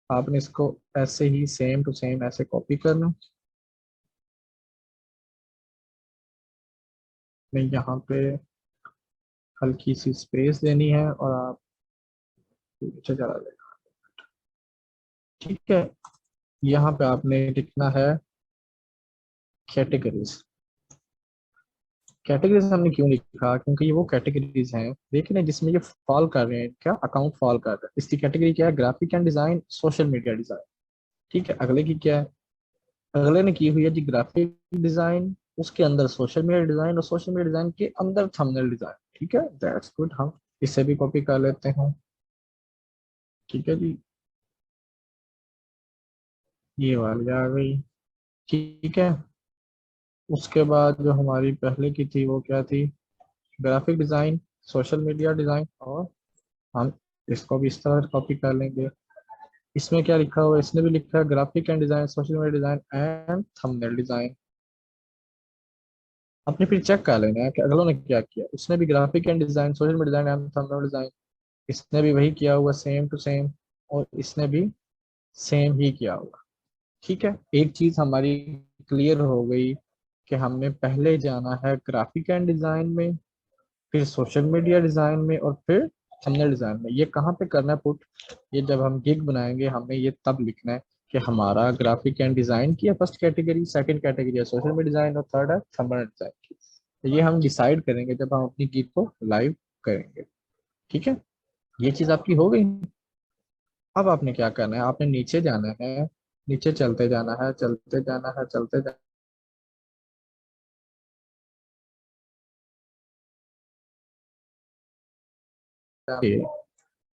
आपने इसको ऐसे ही सेम टू सेम ऐसे कॉपी करना। मैं यहाँ पे हल्की सी स्पेस देनी है, और आप पीछे चला जाएगा। ठीक है, यहाँ पे आपने लिखना है कैटेगरीज। कैटेगरीज हमने क्यों लिखा, क्योंकि ये वो कैटेगरीज हैं देख रहे हैं जिसमें ये फॉल कर रहे हैं, क्या अकाउंट फॉल कर रहा है। इसकी कैटेगरी क्या है, graphic and design, social media design. ठीक है, अगले की क्या है, अगले ने की हुई है जी ग्राफिक डिजाइन, उसके अंदर सोशल मीडिया डिजाइन, और सोशल मीडिया डिजाइन के अंदर थंबनेल डिजाइन। ठीक है, दैट्स गुड, हम इसे भी कॉपी कर लेते हैं। ठीक है जी, ये वाली आ गई। ठीक है, उसके बाद जो हमारी पहले की थी वो क्या थी, graphic design, social media design, और हम इसको भी इस तरह कॉपी कर लेंगे। इसमें क्या लिखा हुआ है, इसने भी लिखा है graphic and design, social media design and thumbnail design. आपने फिर चेक कर लेना है कि अगलों ने क्या किया, उसने भी graphic and design, social media design and thumbnail design, इसने भी वही किया हुआ सेम टू सेम, और इसने भी सेम ही किया हुआ। ठीक है, एक चीज हमारी क्लियर हो गई कि हमने पहले जाना है ग्राफिक एंड डिजाइन में, फिर सोशल मीडिया डिजाइन में, और फिर थंबनेल डिजाइन में। ये कहाँ पे करना है पुट, ये जब हम गिग बनाएंगे हमने ये तब लिखना है कि हमारा ग्राफिक एंड डिजाइन की है फर्स्ट कैटेगरी, सेकंड कैटेगरी है सोशल मीडिया डिजाइन, और थर्ड है थंबनेल डिजाइन की। तो ये हम डिसाइड करेंगे जब हम अपनी गिग को लाइव करेंगे। ठीक है, ये चीज आपकी हो गई। अब आपने क्या करना है, आपने नीचे जाना है, नीचे चलते जाना है, चलते जाना है, चलते जाना है।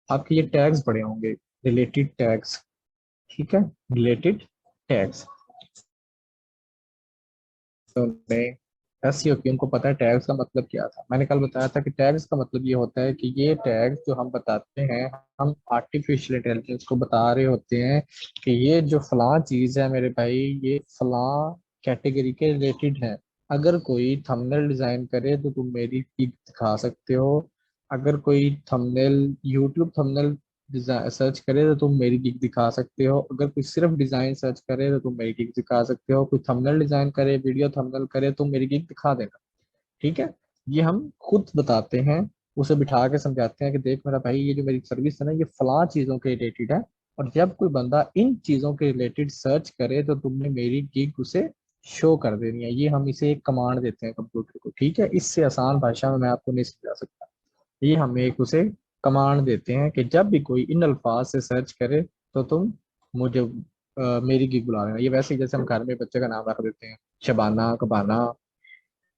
आपके ये टैग्स पड़े होंगे, रिलेटेड टैग्स। ठीक है, रिलेटेड टैग्स में एसईओ की उनको पता है टैग्स का मतलब क्या था। मैंने कल बताया था कि टैग्स का मतलब ये होता है कि ये टैग्स जो हम बताते हैं, हम आर्टिफिशियल इंटेलिजेंस को बता रहे होते हैं कि ये जो फलां चीज है मेरे भाई, ये फलां कैटेगरी के रिलेटेड है। अगर कोई थंबनेल डिजाइन करे तो तुम मेरी पिक दिखा सकते हो, अगर कोई थंबनेल यूट्यूब थंबनेल सर्च करे तो तुम मेरी गिग दिखा सकते हो, अगर कोई सिर्फ डिजाइन सर्च करे तो तुम मेरी गिग दिखा सकते हो, कोई थंबनेल डिजाइन करे, वीडियो थंबनेल करे, तो मेरी गिग दिखा देना। ठीक है, ये हम खुद बताते हैं, उसे बिठा के समझाते हैं कि देख मेरा भाई, ये जो मेरी सर्विस है ना, ये फलां चीजों के रिलेटेड है, और जब कोई बंदा इन चीजों के रिलेटेड सर्च करे तो तुमने मेरी गिग उसे शो कर देनी है। ये हम इसे एक कमांड देते हैं कंप्यूटर को। ठीक है, इससे आसान भाषा में मैं आपको नहीं समझा सकता। ये हम एक उसे कमांड देते हैं कि जब भी कोई इन अल्फाज से सर्च करे तो तुम मुझे मेरी गिग बुला लेना। ये वैसे ही जैसे हम घर में बच्चे का नाम रख देते हैं, शबाना, कबाना,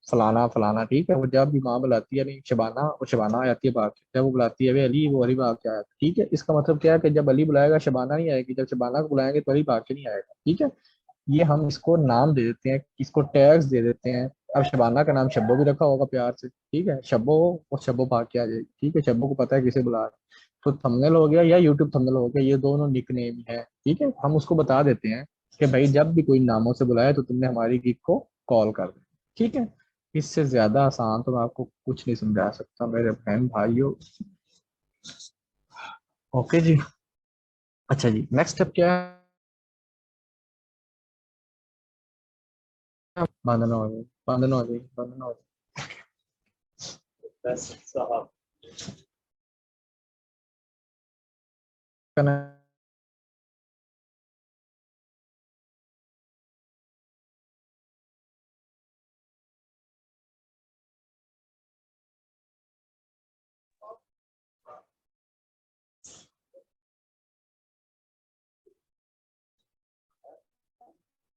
फलाना फलाना। ठीक है, वो जब भी माँ बुलाती है, नहीं शबाना, वो शबाना आ जाती है भाग के, जब वो बुलाती है वे अली, वो अली भाग के आया। ठीक है, इसका मतलब क्या है कि जब अली बुलाएगा शबाना नहीं आएगी, जब शबाना को बुलाएंगे तो अली भाग के नहीं आएगा। ठीक है, ये हम इसको नाम दे देते हैं, इसको टैग्स दे देते हैं। अब शबाना का नाम शब्बो भी रखा होगा प्यार से, ठीक है, शब्बो, और शब्बो भाग के आ जाएगी। ठीक है, शब्बो को पता है किसे बुला रहे हैं। तो थंबनेल हो गया या यूट्यूब थंबनेल हो गया, ये दोनों निक नेम है। ठीक है, हम उसको बता देते हैं कि भाई जब भी कोई नामों से बुलाए तो तुमने हमारी गिग को कॉल कर दे। ठीक है, इससे ज्यादा आसान तो मैं आपको कुछ नहीं समझा सकता मेरे बहन भाइयों। ओके जी, अच्छा जी, नेक्स्ट स्टेप क्या है, बांधना हो जाए, बांधना हो जाए, बांधना हो जाए।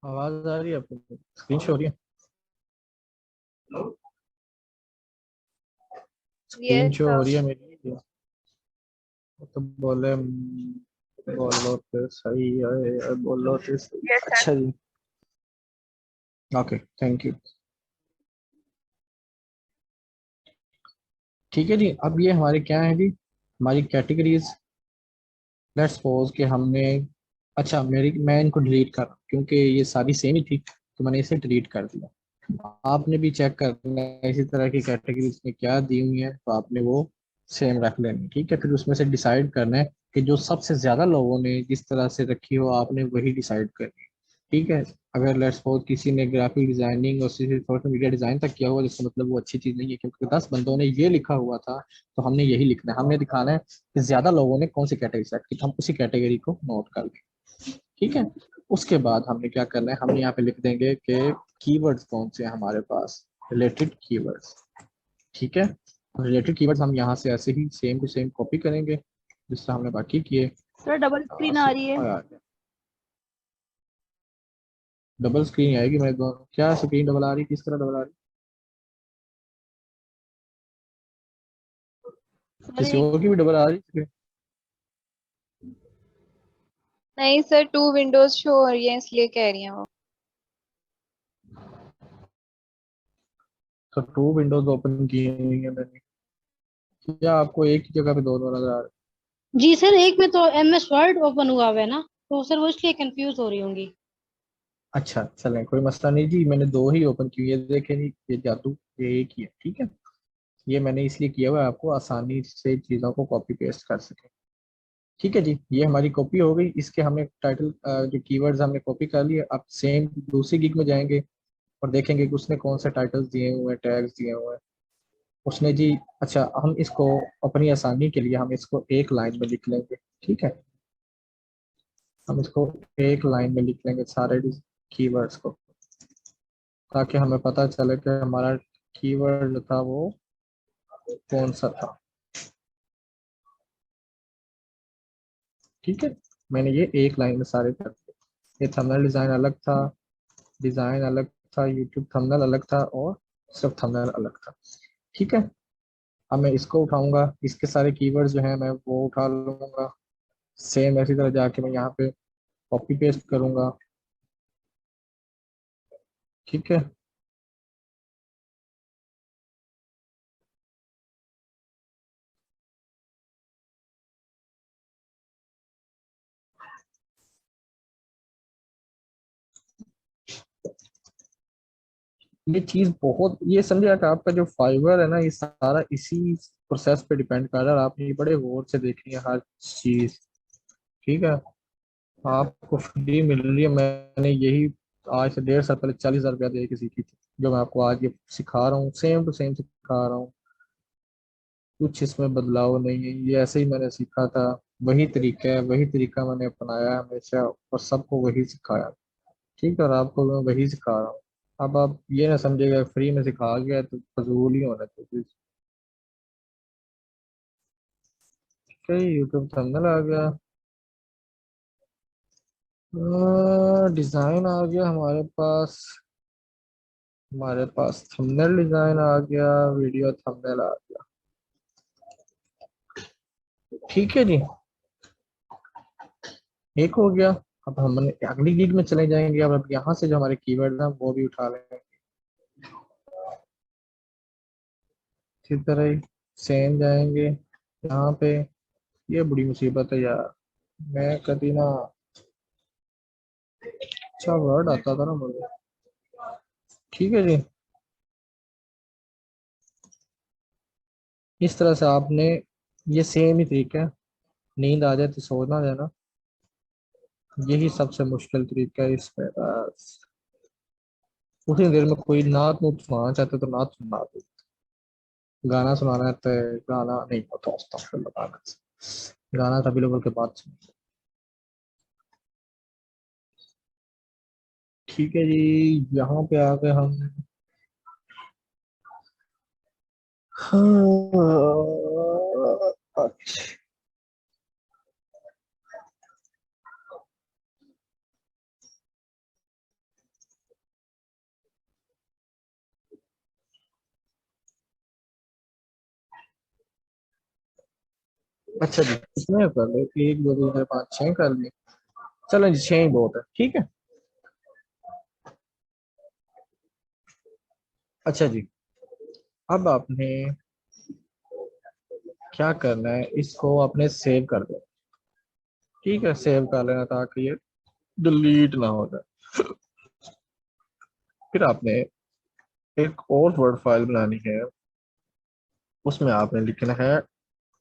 आवाज आ रही है आपको, स्क्रीन शो हो रही है, स्क्रीन यस शो हो सर। रही है मेरी। तो बोले बोलो तो सही है, बोलो तो सही। Yes sir. अच्छा जी, ओके, थैंक यू। ठीक है जी, अब ये हमारे क्या है जी, हमारी कैटेगरीज। लेट्स सपोज कि हमने, अच्छा मेरी, मैं इनको डिलीट कर रहा हूँ क्योंकि ये सारी सेम ही थी, तो मैंने इसे डिलीट कर दिया। आपने भी चेक करना है इसी तरह की कैटेगरीज में क्या दी हुई है, तो आपने वो सेम रख लेनी। ठीक है, फिर उसमें से डिसाइड करना है कि जो सबसे ज्यादा लोगों ने जिस तरह से रखी हो आपने वही डिसाइड करनी है। ठीक है, अगर लेट्स सपोज किसी ने ग्राफिक डिजाइनिंग और सोशल मीडिया डिजाइन तक किया हुआ, जिसका मतलब वो अच्छी चीज नहीं है, क्योंकि 10 बंदों ने ये लिखा हुआ था तो हमने यही लिखना है। हमने दिखाना है कि ज्यादा लोगों ने कौन सी कैटेगरी सेलेक्ट की, तो हम उसी कैटेगरी को नोट कर लें। ठीक है। उसके बाद हमने क्या करना है, हम यहाँ पे लिख देंगे कि कीवर्ड्स कौन से हैं हमारे पास, रिलेटेड कीवर्ड्स। ठीक है, रिलेटेड कीवर्ड्स हम यहाँ से ऐसे ही सेम टू सेम कॉपी करेंगे जिससे हमने बाकी किए। सर डबल स्क्रीन आ रही है। डबल स्क्रीन आएगी मेरे दोनों, क्या स्क्रीन डबल आ रही, किस तरह डबल आ रही, सर किसी एक, और की भी डबल आ रही है? नहीं सर, 2 विंडोज शो हो रही है इसलिए कह रही हैं वो। तो 2 विंडोज ओपन की हुई है मैंने, क्या आपको एक ही जगह पे दो दो नजर आ रहे जी सर एक में तो MS वर्ड ओपन हुआ हुआ है ना, तो सर वो इसलिए कंफ्यूज हो रही होंगी। हैं? अच्छा चलें, कोई मसला नहीं जी, मैंने दो ही ओपन की हुई है, देखे नहीं ये जादू, ये एक ही है। ठीक है, ये मैंने इसलिए किया हुआ है आपको आसानी से चीज़ों को कॉपी पेस्ट कर सके। ठीक है जी, ये हमारी कॉपी हो गई। इसके हमने टाइटल जो कीवर्ड्स हमने कॉपी कर लिए। अब सेम दूसरी गिग में जाएंगे और देखेंगे कि उसने कौन से टाइटल्स दिए हुए हैं, टैग्स दिए हुए हैं उसने जी। अच्छा, हम इसको अपनी आसानी के लिए हम इसको एक लाइन में लिख लेंगे। ठीक है, हम इसको एक लाइन में लिख लेंगे सारे कीवर्ड्स को, ताकि हमें पता चले कि हमारा कीवर्ड जो था वो कौन सा था। ठीक है, मैंने ये एक लाइन में सारे कर दिए। ये थंबनेल डिज़ाइन अलग था, डिज़ाइन अलग था, यूट्यूब थंबनेल अलग था और सिर्फ थंबनेल अलग था। ठीक है, अब मैं इसको उठाऊंगा, इसके सारे कीवर्ड्स जो हैं मैं वो उठा लूंगा। सेम ऐसी तरह जाके मैं यहाँ पे कॉपी पेस्ट करूंगा। ठीक है, ये चीज बहुत, ये समझे कि आपका जो फाइबर है ना, ये सारा इसी प्रोसेस पे डिपेंड कर रहा है। आपने ये बड़े गौर से देखनी है हर चीज। ठीक है, आपको फ्री मिल रही है। मैंने यही आज से 1.5 साल पहले 40,000 रुपया दे के सीखी थी, जो मैं आपको आज ये सिखा रहा हूँ, सेम टू सेम सिखा रहा हूँ। कुछ इसमें बदलाव नहीं है, ये ऐसे ही मैंने सीखा था। वही तरीका है, वही तरीका मैंने अपनाया है हमेशा और सबको वही सिखाया। ठीक है, और आपको मैं वही सिखा रहा हूँ। अब आप ये ना समझिएगा फ्री में सिखा गया तो फजूल ही होना चाहिए। कई यूट्यूब थंबनेल आ गया, डिजाइन आ गया हमारे पास, हमारे पास थंबनेल डिजाइन आ गया, वीडियो थंबनेल आ गया। ठीक है जी, एक हो गया। अब हम अगली लीग में चले जाएंगे। अब यहाँ से जो हमारे कीवर्ड हैं वो भी उठा लेंगे। इसी तरह ही सेम जाएंगे यहाँ पे। ये बड़ी मुसीबत है यार, मैं कभी ना अच्छा वर्ड आता था ना मुझे। ठीक है जी, इस तरह से आपने, ये सेम ही तरीका है। नींद आ जाए तो सोना देना, यही सबसे मुश्किल तरीका है इसमें। बस उसी देर में कोई नात नूत सुनाना चाहते तो नात सुना दो, गाना सुनाना है तो गाना नहीं होता, अस्तगफिरुल्लाह, गाना था बिल्कुल के बाद सुन। ठीक है जी, यहाँ पे आ गए हम। हाँ, अच्छा अच्छा जी, कितने कर ले, 1 2 3 4 5 6 कर लिए। चलो जी, 6 ही बहुत है। ठीक है, अच्छा जी, अब आपने क्या करना है, इसको आपने सेव कर दो। ठीक है, सेव कर लेना ताकि ये डिलीट ना हो जाए। फिर आपने एक और वर्ड फाइल बनानी है, उसमें आपने लिखना है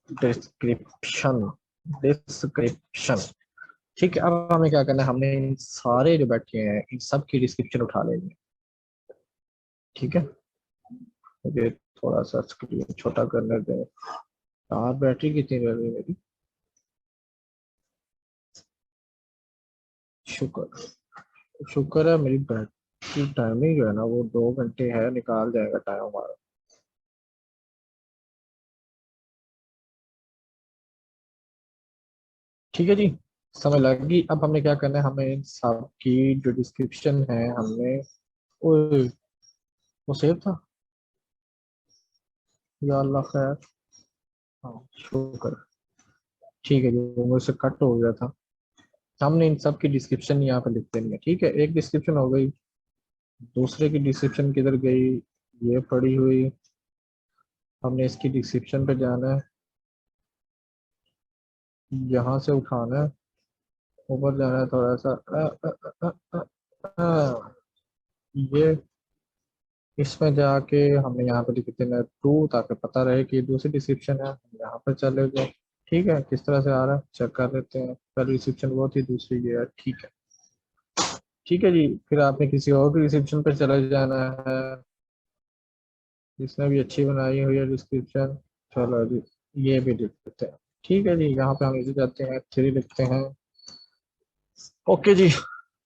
डिस्क्रिप्शन, डिस्क्रिप्शन। ठीक है, अब हमें क्या करना है, हमने इन सारे जो बैठे हैं इन सब की डिस्क्रिप्शन उठा लेनी है। ठीक है, मुझे थोड़ा सा स्क्रीन छोटा करने दें। बैटरी कितनी रह गई मेरी? शुक्र है मेरी बैटरी टाइमिंग जो है ना वो 2 घंटे है, निकाल जाएगा टाइम हमारा। ठीक है जी, समय लगेगी। अब हमने क्या करना है, हमें इन सब की जो डिस्क्रिप्शन है हमने, ओए वो सेव था, या अल्लाह खैर, हाँ शुक्र, ठीक है जी, वो मुझसे कट हो गया था। हमने इन सब की डिस्क्रिप्शन यहाँ पे लिख देनी है। ठीक है, एक डिस्क्रिप्शन हो गई, दूसरे की डिस्क्रिप्शन किधर गई, ये पड़ी हुई, हमने इसकी डिस्क्रिप्शन पे जाना है, यहाँ से उठाना है, ऊपर जाना है थोड़ा सा, ये इसमें जाके हमने यहाँ पे लिख देना 2 ताकि पता रहे कि ये दूसरी डिस्क्रिप्शन है, हम यहाँ पर चले गए। ठीक है, किस तरह से आ रहा है चेक कर लेते हैं। पहली डिस्क्रिप्शन वो थी, दूसरी ये है। ठीक है, ठीक है जी, फिर आपने किसी और की डिस्क्रिप्शन पर चले जाना है जिसने भी अच्छी बनाई हुई है डिस्क्रिप्शन। चलो जी, ये भी लिख देते हैं। ठीक है जी, यहाँ पे हम इसे जाते हैं, 3 लिखते हैं। ओके जी,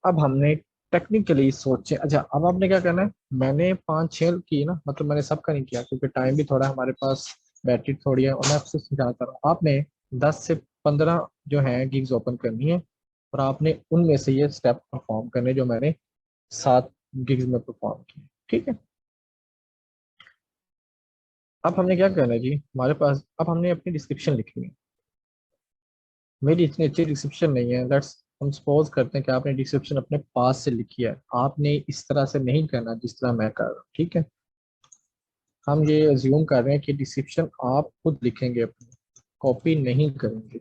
अब हमने टेक्निकली सोचे, अच्छा अब आपने क्या करना है, मैंने 5-6 की ना, मतलब मैंने सबका नहीं किया क्योंकि टाइम भी थोड़ा हमारे पास, बैटरी थोड़ी है, और मैं आपसे सिखाना चाह रहा हूँ। आपने 10 से 15 जो है गिग्स ओपन करनी है, और आपने उनमें से ये स्टेप परफॉर्म करने जो मैंने 7 गिग्स में परफॉर्म किए। ठीक है, अब हमने क्या करना है जी, हमारे पास अब हमने अपनी डिस्क्रिप्शन लिखनी है। मेरी इतनी अच्छी डिस्क्रिप्शन नहीं है, लेट्स हम सपोज करते हैं कि आपने डिस्क्रिप्शन अपने पास से लिखी है, आपने इस तरह से नहीं करना जिस तरह मैं कर रहा हूँ। ठीक है, हम ये अज्यूम कर रहे हैं कि डिस्क्रिप्शन आप खुद लिखेंगे, अपनी कॉपी नहीं करेंगे।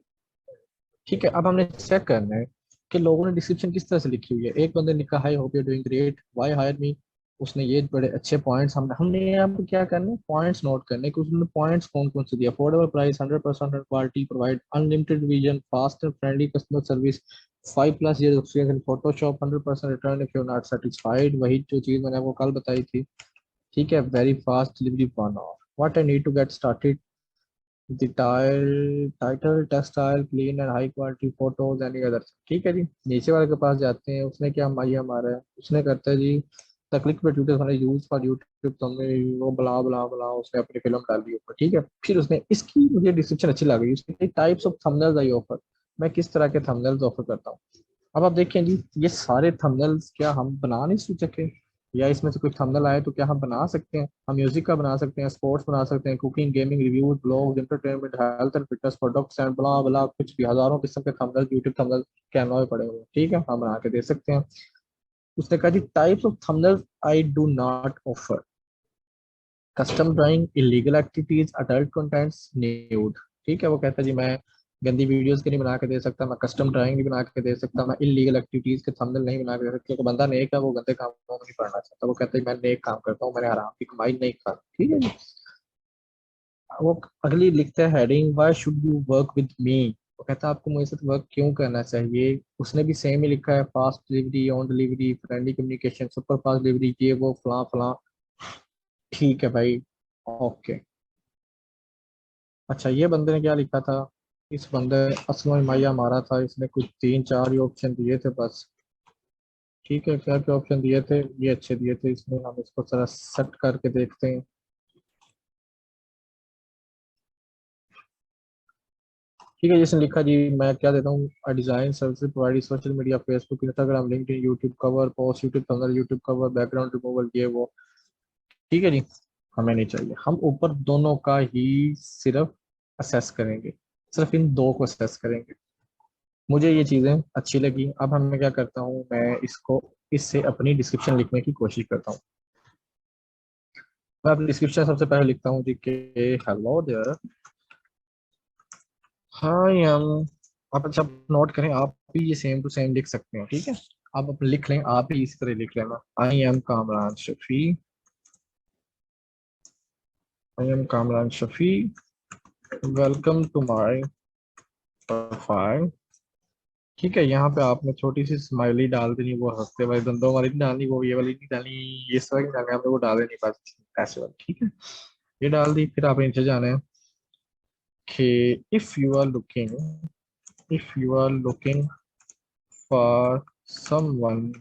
ठीक है, अब हमने चेक करना है कि लोगों ने डिस्क्रिप्शन किस तरह से लिखी हुई है। एक बंदे ने लिखा, high hope you doing great, why hire me, उसने ये बड़े अच्छे पॉइंट्स, हमने यहाँ पे क्या करना है, पॉइंट्स नोट करने कि उसने पॉइंट्स कौन कौन से दिए। Affordable price, 100% quality, provide unlimited vision, fast and friendly customer service, 5+ years experience in Photoshop, 100% return if you not satisfied, वही जो चीज़ मैंने आपको कल बताई थी। ठीक है, very fast delivery, 1 hour, what I need to get started, the title textile clean and high quality photos any other। ठीक है जी, नीचे वाले के पास जाते हैं, उसने क्या ये हमारा है, उसने करता है जी द क्लिक पे ट्यूटोरियल हमने यूज फॉर यूट्यूब, तो हमने वो बला बला बला उसने अपनी फिल्म डाल दी ऊपर। ठीक है, फिर उसने इसकी मुझे डिस्क्रिप्शन अच्छी लगी, उसने types of thumbnails I offer, मैं किस तरह के थंबनेल्स ऑफर करता हूँ। अब आप देखें जी, ये सारे थंबनेल्स क्या हम बना नहीं सके, या इसमें से कोई थंबनेल आए तो क्या हम बना सकते हैं। हम म्यूजिक का बना सकते हैं, स्पोर्ट्स बना सकते हैं, cooking, gaming, reviews, blog, entertainment, health and fitness, products and blah blah, कुछ भी हजारों किस्म के थंबनेल, यूट्यूब थंबनेल कैनवा में पड़े हुए हैं। ठीक है, हम बना के दे सकते हैं। उसने कहा जी types of thumbnail I do not offer, custom drawing, illegal activities, adult contents, nude. ठीक है, वो कहता है जी मैं गंदी वीडियोस के नहीं बना के दे सकता, मैं कस्टम ड्राइंग नहीं बना के दे सकता, मैं इलीगल एक्टिविटीज के थंबनेल नहीं बना के दे सकता, क्योंकि बंदा नेक है, वो गंदे कामों में नहीं पड़ना चाहता। वो कहता है मैं नेक काम करता हूँ, मैंने हराम की कमाई नहीं खाता। ठीक है जी, वो अगली लिखता है heading, why should you work with me, वो कहता है आपको मुझे साथ वर्क क्यों करना चाहिए। उसने भी सेम ही लिखा है, fast delivery, on delivery, friendly communication, super fast delivery, ये वो फला फला। ठीक है भाई, ओके। अच्छा, ये बंदे ने क्या लिखा था, इस बंदे असलो माया मारा था, इसने कुछ 3-4 ही ऑप्शन दिए थे बस। ठीक है, क्या क्या ऑप्शन दिए थे, ये अच्छे दिए थे इसमें, हम इसको जरा सेट करके देखते हैं। ठीक है, जिसने लिखा जी मैं क्या देता हूँ, design service provide, social media, Facebook, Instagram, LinkedIn, YouTube cover, post, YouTube thumbnail, YouTube cover, background removal, ये वो। ठीक है जी, हमें नहीं चाहिए, हम ऊपर दोनों का ही सिर्फ असेस करेंगे, सिर्फ इन 2 को असेस करेंगे। मुझे ये चीज़ें अच्छी लगी। अब हम मैं क्या करता हूँ, मैं इसको इससे अपनी डिस्क्रिप्शन लिखने की कोशिश करता हूँ। मैं अपनी डिस्क्रिप्शन सबसे पहले लिखता हूँ जी कि हेलो देयर, हाय एम, आप अच्छा नोट करें, आप भी ये सेम टू सेम लिख सकते हैं। ठीक है, आप लिख लें, आप भी इसी तरह लिख लेना, I am Kamran Shafi, I am Kamran Shafi, welcome to my profile. ठीक है, यहाँ पे आपने छोटी सी स्माइली डाल देनी, वो हंसते वाली दंदों वाली नहीं डालनी, वो ये वाली नहीं डालनी, ये तरह की डालनी, आपने वो डाल देनी बस ऐसे वाली। ठीक है, ये डाल दी, फिर आप नीचे जाना है कि if you are looking for someone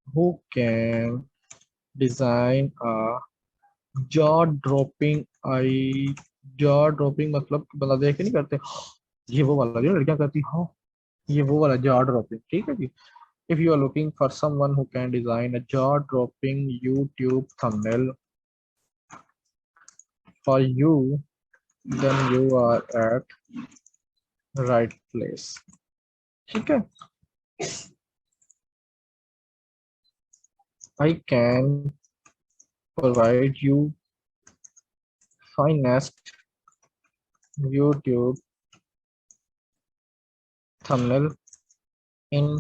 who can design a jaw dropping I jaw dropping मतलब बंदा देख के नहीं करते ये वो वाला जो लड़कियां करती हाँ ये वो वाला jaw dropping, ठीक है जी। If you are looking for someone who can design a jaw-dropping YouTube thumbnail for you, then you are at right place. ठीक है? I can provide you finest YouTube thumbnail in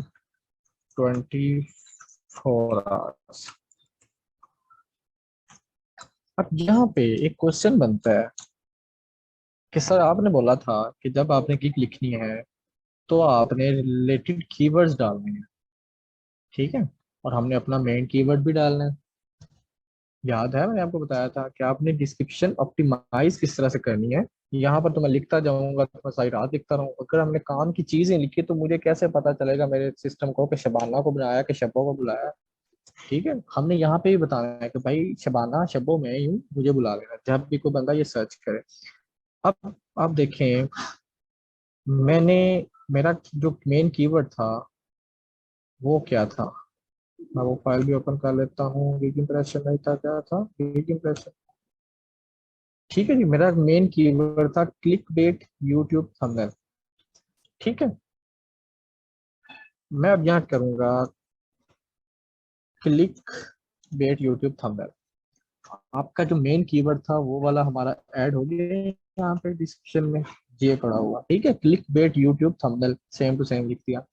24 hours. अब यहाँ पे एक question बनता है कि sir आपने बोला था कि जब आपने गिग लिखनी है तो आपने रिलेटेड कीवर्ड्स डालने हैं, ठीक है, और हमने अपना मेन कीवर्ड भी डालना है। याद है मैंने आपको बताया था कि आपने डिस्क्रिप्शन ऑप्टिमाइज किस तरह से करनी है। यहाँ पर तो मैं लिखता जाऊंगा तो मैं सारी रात लिखता रहूँ, अगर हमने काम की चीजें लिखी तो मुझे कैसे पता चलेगा मेरे सिस्टम को कि शबाना को बुलाया कि शब्बों को बुलाया। ठीक है, हमने यहाँ पे भी बताना है कि भाई शबाना शब्बों में यूं मुझे बुला लेना जब भी कोई बंदा ये सर्च करे। अब आप देखें मैंने मेरा जो मेन कीवर्ड था वो क्या था, मैं वो फाइल भी ओपन कर लेता हूँ। गिग इंप्रेशन नहीं था, क्या था, गिग इंप्रेशन। ठीक है जी, मेरा मेन कीवर्ड था क्लिक बेट यूट्यूब थंबनेल। ठीक है, मैं अब यहाँ करूंगा क्लिक बेट यूट्यूब थंबनेल। आपका जो मेन कीवर्ड था वो वाला हमारा ऐड हो गया यहाँ पे डिस्क्रिप्शन में, ये पड़ा हुआ। ठीक है, click bait YouTube thumbnail same to same लिख दिया।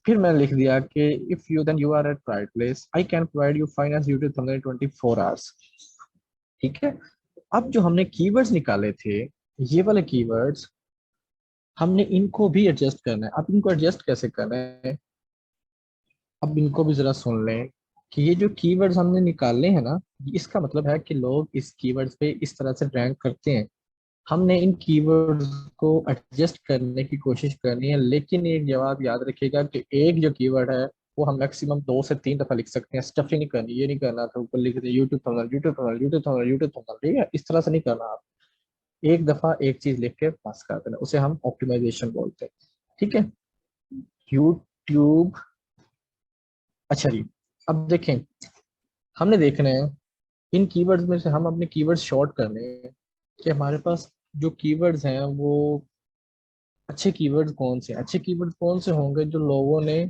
फिर मैंने लिख दिया कि if you then you are at right place, I can provide you finance YouTube thumbnail 24 hours. ठीक है, अब जो हमने कीवर्ड्स निकाले थे ये वाले कीवर्ड्स हमने इनको भी एडजस्ट करना है। अब इनको एडजस्ट कैसे करना है, अब इनको भी जरा सुन लें कि ये जो कीवर्ड्स हमने निकाले हैं ना, इसका मतलब है कि लोग इस कीवर्ड्स पे इस तरह से रैंक करते हैं। हमने इन कीवर्ड्स को एडजस्ट करने की कोशिश करनी है, लेकिन एक जवाब याद रखिएगा कि एक जो कीवर्ड है वो हम मैक्सिमम 2 से 3 दफा लिख सकते हैं। स्टफिंग नहीं करनी, ये नहीं करना था ऊपर लिख दिया YouTube thumbnail YouTube thumbnail YouTube thumbnail YouTube thumbnail. ठीक है, इस तरह से नहीं करना। आप एक दफा एक चीज लिख के पास कर देना, उसे हम ऑप्टिमाइजेशन बोलते हैं। ठीक है, यूट्यूब। अच्छा जी, अब देखें हमने देखना है इन कीवर्ड्स में से हम अपने कीवर्ड्स शॉर्ट करने हैं कि हमारे पास जो कीवर्ड्स हैं वो अच्छे कीवर्ड्स कौन से, अच्छे कीवर्ड्स कौन से होंगे जो लोगों ने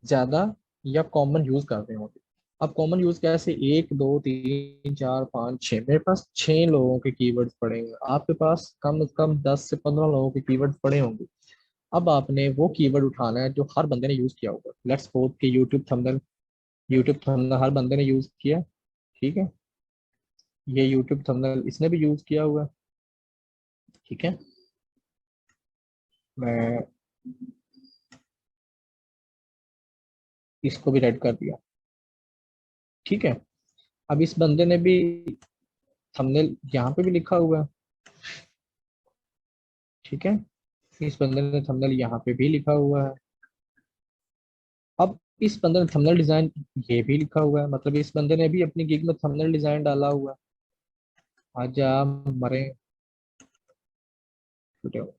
ज्यादा या कॉमन यूज करते होंगे। अब कॉमन यूज कैसे, 1 2 3 4 5 6, मेरे पास 6 लोगों के कीवर्ड्स पड़े होंगे, आपके पास कम से कम 10 से 15 लोगों के कीवर्ड्स पड़े होंगे। अब आपने वो कीवर्ड उठाना है जो हर बंदे ने यूज किया होगा। लेट्स सपोज कि यूट्यूब थंबनेल हर बंदे ने यूज किया। ठीक है, ये यूट्यूब थंबनेल इसने भी यूज किया हुआ है। ठीक है, मैं इसको भी रेड कर दिया। ठीक है, अब इस बंदे ने भी थंबनेल यहाँ पे भी लिखा हुआ है। ठीक है, इस बंदे ने थंबनेल यहाँ पे भी लिखा हुआ है। अब इस बंदे ने थंबनेल डिजाइन ये भी लिखा हुआ है, मतलब इस बंदे ने भी अपनी गिग में थंबनेल डिजाइन डाला हुआ है। आजा मरे छूटे हुए।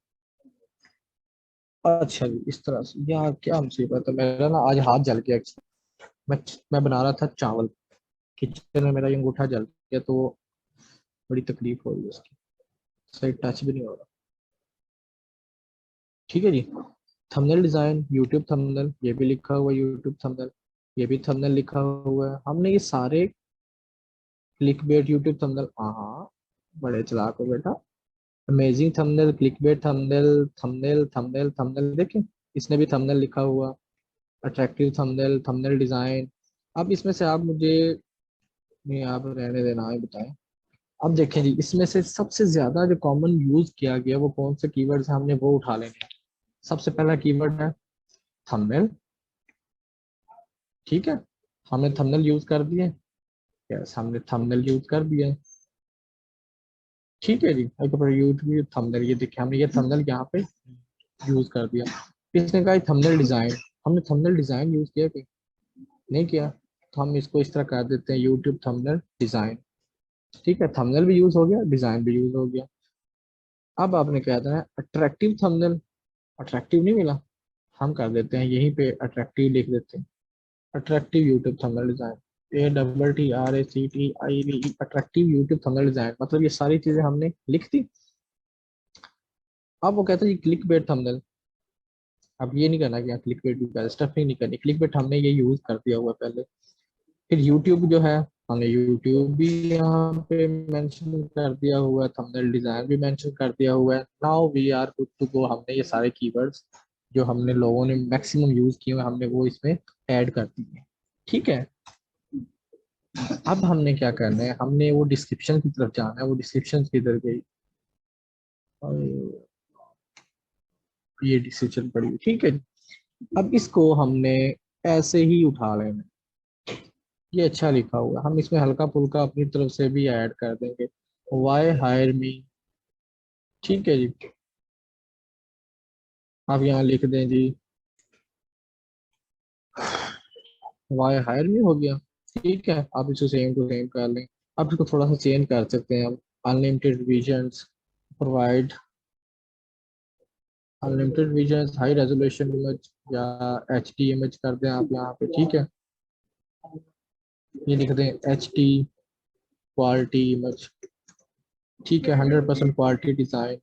अच्छा जी, इस तरह से यार क्या मुसीबत है, मेरा ना आज हाथ जल गया। मैं बना रहा था चावल, किचन में मेरा ये अंगूठा जल गया तो बड़ी तकलीफ हो रही है उसकी, सही टच भी नहीं हो रहा। ठीक है जी, थंबनेल डिजाइन यूट्यूब थंबनेल ये भी लिखा हुआ है, यूट्यूब थंबनेल ये भी थंबनेल लिखा हुआ है। हमने ये सारे क्लिक बेट यूट्यूब थंबनेल, हाँ बड़े चालाक हो बेटा। Amazing thumbnail, click bait thumbnail, thumbnail thumbnail thumbnail, देखिए इसने भी थंबनेल लिखा हुआ। Attractive thumbnail, thumbnail design. अब इसमें से आप मुझे नहीं, आप रहने देना है, बताएं। अब देखें जी, इसमें से सबसे ज्यादा जो कॉमन यूज किया गया वो कौन से कीवर्ड्स हैं, हमने वो उठा लेने हैं। सबसे पहला कीवर्ड है थंबनेल। ठीक है, हमने थंबनेल यूज कर दिए, यस हमने थंबनेल यूज कर दिया। ठीक है जी, यूट्यूब थंबनेल, ये देखिए हमने ये थंबनेल यहाँ पे यूज कर दिया। इसने कहा थंबनेल डिजाइन, हमने थंबनेल डिजाइन यूज किया कि नहीं किया, तो हम इसको इस तरह कर देते हैं यूट्यूब थंबनेल डिजाइन। ठीक है, थंबनेल भी यूज हो गया, डिजाइन भी यूज हो गया। अब आपने क्या देना है, अट्रैक्टिव थंबनेल। अट्रैक्टिव नहीं मिला, हम कर देते हैं यहीं पे अट्रैक्टिव लिख देते हैं, attractive YouTube thumbnail design, ATTRACTIVE, attractive YouTube thumbnail design. मतलब ये सारी चीजें हमने लिख दी। अब वो कहते हैं क्लिक बेट थंबनेल। अब ये नहीं करना कि यहाँ क्लिक बेट की स्टफिंग नहीं करनी, क्लिक बेट हमने ये यूज कर दिया हुआ पहले। फिर यूट्यूब जो है, हमने यूट्यूब भी यहाँ पे मेंशन कर दिया हुआ है, थंबनेल डिजाइन भी मेंशन कर दिया हुआ है। Now we are good to go. हमने ये सारे कीवर्ड्स जो हमने लोगों ने मैक्सिमम यूज किए हुए हमने वो इसमें ऐड कर दिए। ठीक है, अब हमने क्या करना है, हमने वो डिस्क्रिप्शन की तरफ जाना है। वो डिस्क्रिप्शन किधर गई, और ये डिस्क्रिप्शन पड़ी हुई। ठीक है, अब इसको हमने ऐसे ही उठा लेना है। ये अच्छा लिखा हुआ है, हम इसमें हल्का फुल्का अपनी तरफ से भी ऐड कर देंगे, वाई हायर मी। ठीक है जी, आप यहाँ लिख दें जी वाई हायर मी हो गया। ठीक है, आप इसको सेम टू सेम कर लें। आप इसको थोड़ा सा चेंज कर सकते हैं। अब unlimited visions provide, unlimited visions high resolution image या HD इमेज कर दें आप यहाँ पे। ठीक है, ये लिख दें HD क्वालिटी इमेज। ठीक है, 100% quality design,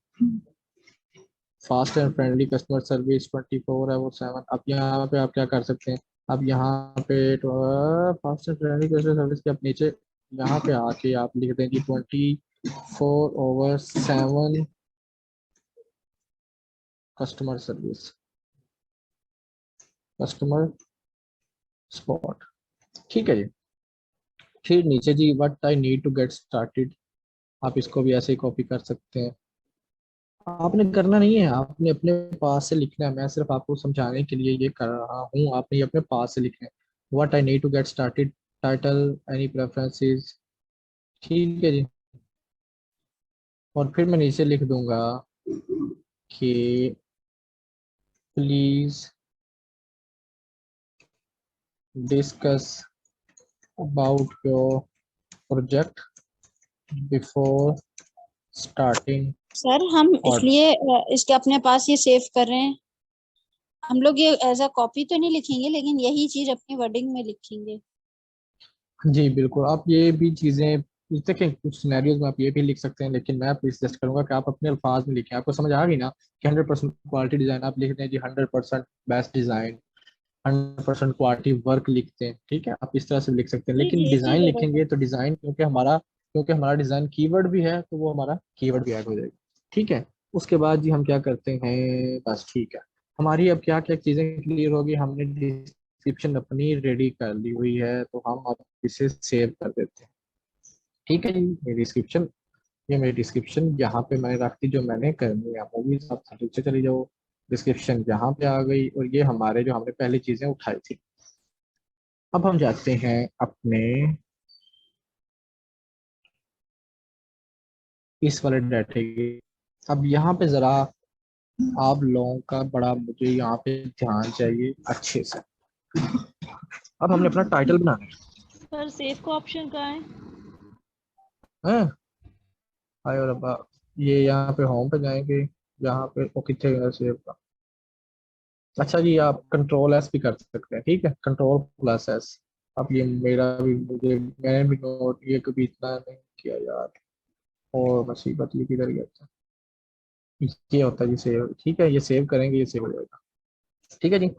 fast and friendly customer service 24/7। अब यहाँ पे आप क्या कर सकते हैं, अब यहाँ पे fast and friendly customer service के आप नीचे यहाँ पे आके आप लिख देंगे 24/7 कस्टमर सर्विस, कस्टमर सपोर्ट। ठीक है जी, फिर नीचे जी what I need to get started, आप इसको भी ऐसे ही कॉपी कर सकते हैं। आपने करना नहीं है, आपने अपने पास से लिखना है। मैं सिर्फ आपको समझाने के लिए ये कर रहा हूँ, आपने ये अपने पास से लिखना है। What I need to get started, title, any preferences. ठीक है जी, और फिर मैं नीचे लिख दूंगा कि please discuss about your project before starting. Sir हम और इसलिए इसके अपने पास ये सेव कर रहे हैं, हम लोग ये एज अ कॉपी तो नहीं लिखेंगे लेकिन यही चीज अपनी वर्डिंग में लिखेंगे। जी बिल्कुल, आप ये भी चीज़ें देखें, कुछ सिनेरियोज में आप ये भी लिख सकते हैं, लेकिन मैं आपको सजेस्ट करूंगा कि आप अपने अल्फाज में लिखें। आपको समझ आ गई ना कि 100% क्वालिटी डिज़ाइन आप लिखते हैं जी, 100% बेस्ट डिज़ाइन, 100% क्वालिटी वर्क लिखते हैं। ठीक है, आप इस तरह से भी लिख सकते हैं, जी लेकिन जी ये डिज़ाइन चीज है सर। लिखेंगे तो डिज़ाइन क्योंकि हमारा डिज़ाइन कीवर्ड भी है, तो वो हमारा कीवर्ड भी ऐड हो जाएगा। ठीक है, उसके बाद जी हम क्या करते हैं, बस ठीक है, हमारी अब क्या क्या चीज़ें क्लियर होगी। हमने डिस्क्रिप्शन अपनी रेडी कर ली हुई है, तो हम अब इसे सेव कर देते हैं। ठीक है जी, ये मेरी डिस्क्रिप्शन यहाँ पे मैंने रख दी जो मैंने करनी है। मूवीज आप नीचे चली जाओ, डिस्क्रिप्शन यहाँ पे आ गई, और ये हमारे जो हमने पहली चीजें उठाई थी। अब हम जाते हैं अपने इस वाले डाटे के। अब यहाँ पे जरा आप लोगों का बड़ा मुझे यहाँ पे ध्यान चाहिए अच्छे से। अब हमने अपना टाइटल बनाना सर सेव का ऑप्शन कहाँ है? है। हाय और अब्बा, ये यहाँ पे होम पे जाएंगे, यहाँ पे वो कितने सेव का। अच्छा जी, आप कंट्रोल S भी कर सकते हैं। ठीक है, Ctrl+S। अब ये मेरा भी मैंने भी नोट ये कभी इतना नहीं किया यार, और मुसीबत ये किधर गया था। ये होता है जी सेव। ठीक है, ये सेव करेंगे, ये सेव हो जाएगा। ठीक है जी,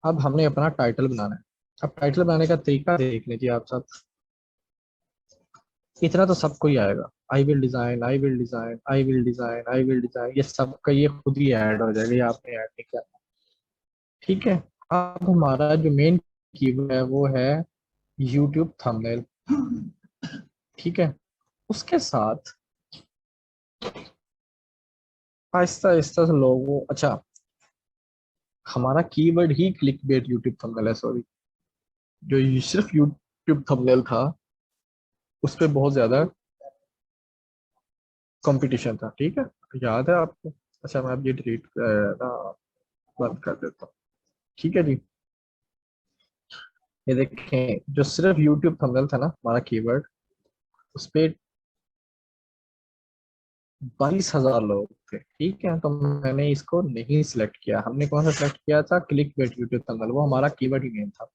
अब हमने अपना टाइटल बनाना है। अब टाइटल बनाने का तरीका देख लीजिए आप सब। इतना तो सबको ही आएगा, आई will design, I will design, I will design, I will design, ये सबका ये खुद ही ऐड हो जाएगा, ये आपने ऐड नहीं करना। ठीक है, अब हमारा जो मेन कीवर्ड है वो है यूट्यूब थंबनेल। ठीक है, उसके साथ आहिस्ता आहिस्ता से लोगों, अच्छा हमारा कीवर्ड ही क्लिक बेट यूट्यूब थंबनेल है, सॉरी। जो ये सिर्फ यूट्यूब थंबनेल था उस पर बहुत ज्यादा कंपटीशन था। ठीक है, याद है आपको। अच्छा मैं अब ये डिलीट ना बंद कर देता हूँ। ठीक है जी, ये देखें, जो सिर्फ यूट्यूब थंबनेल था ना हमारा कीवर्ड, उस पे 22,000 लोग थे। ठीक है, तो मैंने इसको नहीं सिलेक्ट किया। हमने कौन सा सिलेक्ट किया था? क्लिक बेट यूट्यूब थंबनेल, वो हमारा कीवर्ड ही मेन था।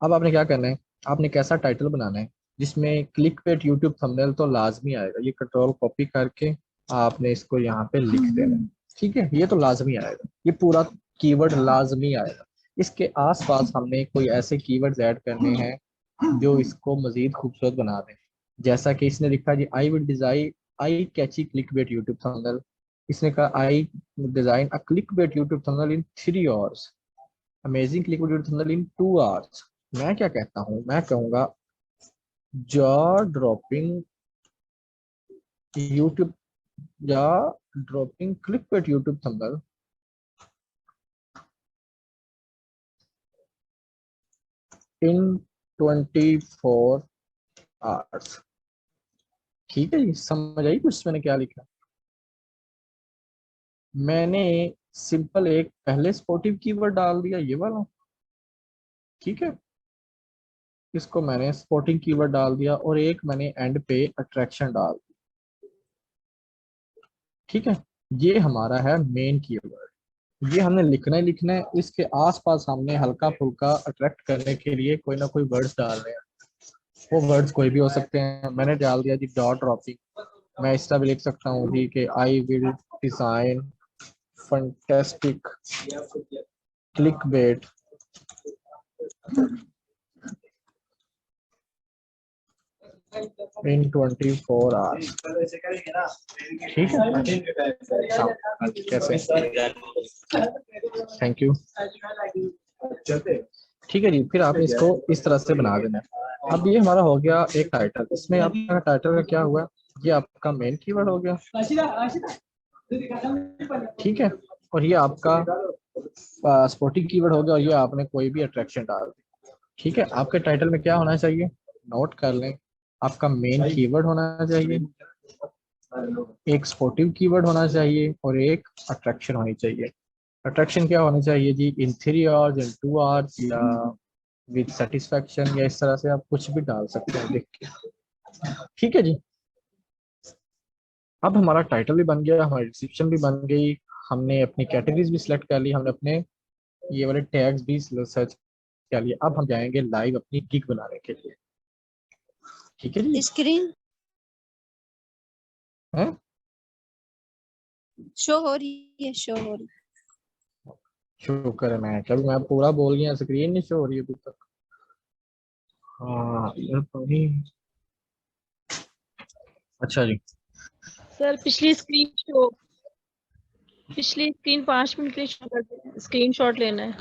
अब आपने क्या करना है, आपने कैसा टाइटल बनाना है जिसमें क्लिक बेट यूट्यूब थंबनेल तो लाजमी आएगा। ये कंट्रोल कॉपी करके आपने इसको यहाँ पे लिख देना है। ठीक है, ये तो लाजमी आएगा, ये पूरा कीवर्ड लाजमी आएगा। इसके आसपास हमने कोई ऐसे कीवर्ड्स ऐड करने हैं जो इसको मजीद खूबसूरत बना दें। जैसा कि इसने लिखा जी, I will design I catchy click bat YouTube thumbnail. इसने कहा I design a click bat YouTube thumbnail in 3 hours, amazing click bat YouTube thumbnail in 2 hours. मैं क्या कहता हूँ, मैं कहूँगा जॉ ड्रॉपिंग यूट्यूब या dropping click bat YouTube thumbnail in 24 hours. ठीक है जी, समझ आई कुछ मैंने क्या लिखा? मैंने सिंपल एक पहले स्पोर्टिव कीवर्ड डाल दिया, ये वाला। ठीक है, इसको मैंने स्पोर्टिंग कीवर्ड डाल दिया और एक मैंने एंड पे अट्रैक्शन डाल दिया। ठीक है, ये हमारा है मेन कीवर्ड। ये हमने लिखना ही लिखना है। इसके आसपास हमने हल्का फुल्का अट्रैक्ट करने के लिए कोई ना कोई वर्ड्स डाल रहे हैं। वो वर्ड्स कोई भी हो सकते हैं। मैंने डाल दिया जी डॉट ड्रॉपिंग। मैं इस तरह भी लिख सकता हूँ जी कि आई will design fantastic click bait in 24 hours. ठीक है, कैसे? Thank you. ठीक है जी, फिर आप इसको इस तरह से बना देना। अब ये हमारा हो गया एक टाइटल। इसमें आपका टाइटल का क्या हुआ, ये आपका मेन कीवर्ड हो गया। ठीक है, और ये आपका स्पोर्टिंग कीवर्ड हो गया, और ये आपने कोई भी अट्रैक्शन डाल दी। ठीक है, आपके टाइटल में क्या होना चाहिए, नोट कर लें। आपका मेन कीवर्ड होना चाहिए, एक स्पोर्टिव कीवर्ड होना चाहिए, और एक अट्रैक्शन होनी चाहिए। अट्रैक्शन क्या होनी चाहिए जी, इन 3 आवर्स, इन 2 आवर्स, या विद सेटिस्फैक्शन, या इस तरह से आप कुछ भी डाल सकते हैं देख के। ठीक है जी, अब हमारा टाइटल भी बन गया, हमारी डिस्क्रिप्शन भी बन गई, हमने अपनी कैटेगरीज भी सिलेक्ट कर ली, हमने अपने ये वाले टैग्स भी सर्च कर लिए। अब हम जाएंगे लाइव अपनी गिग बनाने के लिए। ठीक है जी, स्क्रीन है शो हो रही है, शो हो रही शुक्र है, मैं पूरा बोल गया, स्क्रीन नहीं शो हो रही अभी तक। हाँ इधर तो ही। अच्छा जी, सर पिछली स्क्रीन 5 मिनट के लिए शो कर दें, स्क्रीनशॉट लेना है।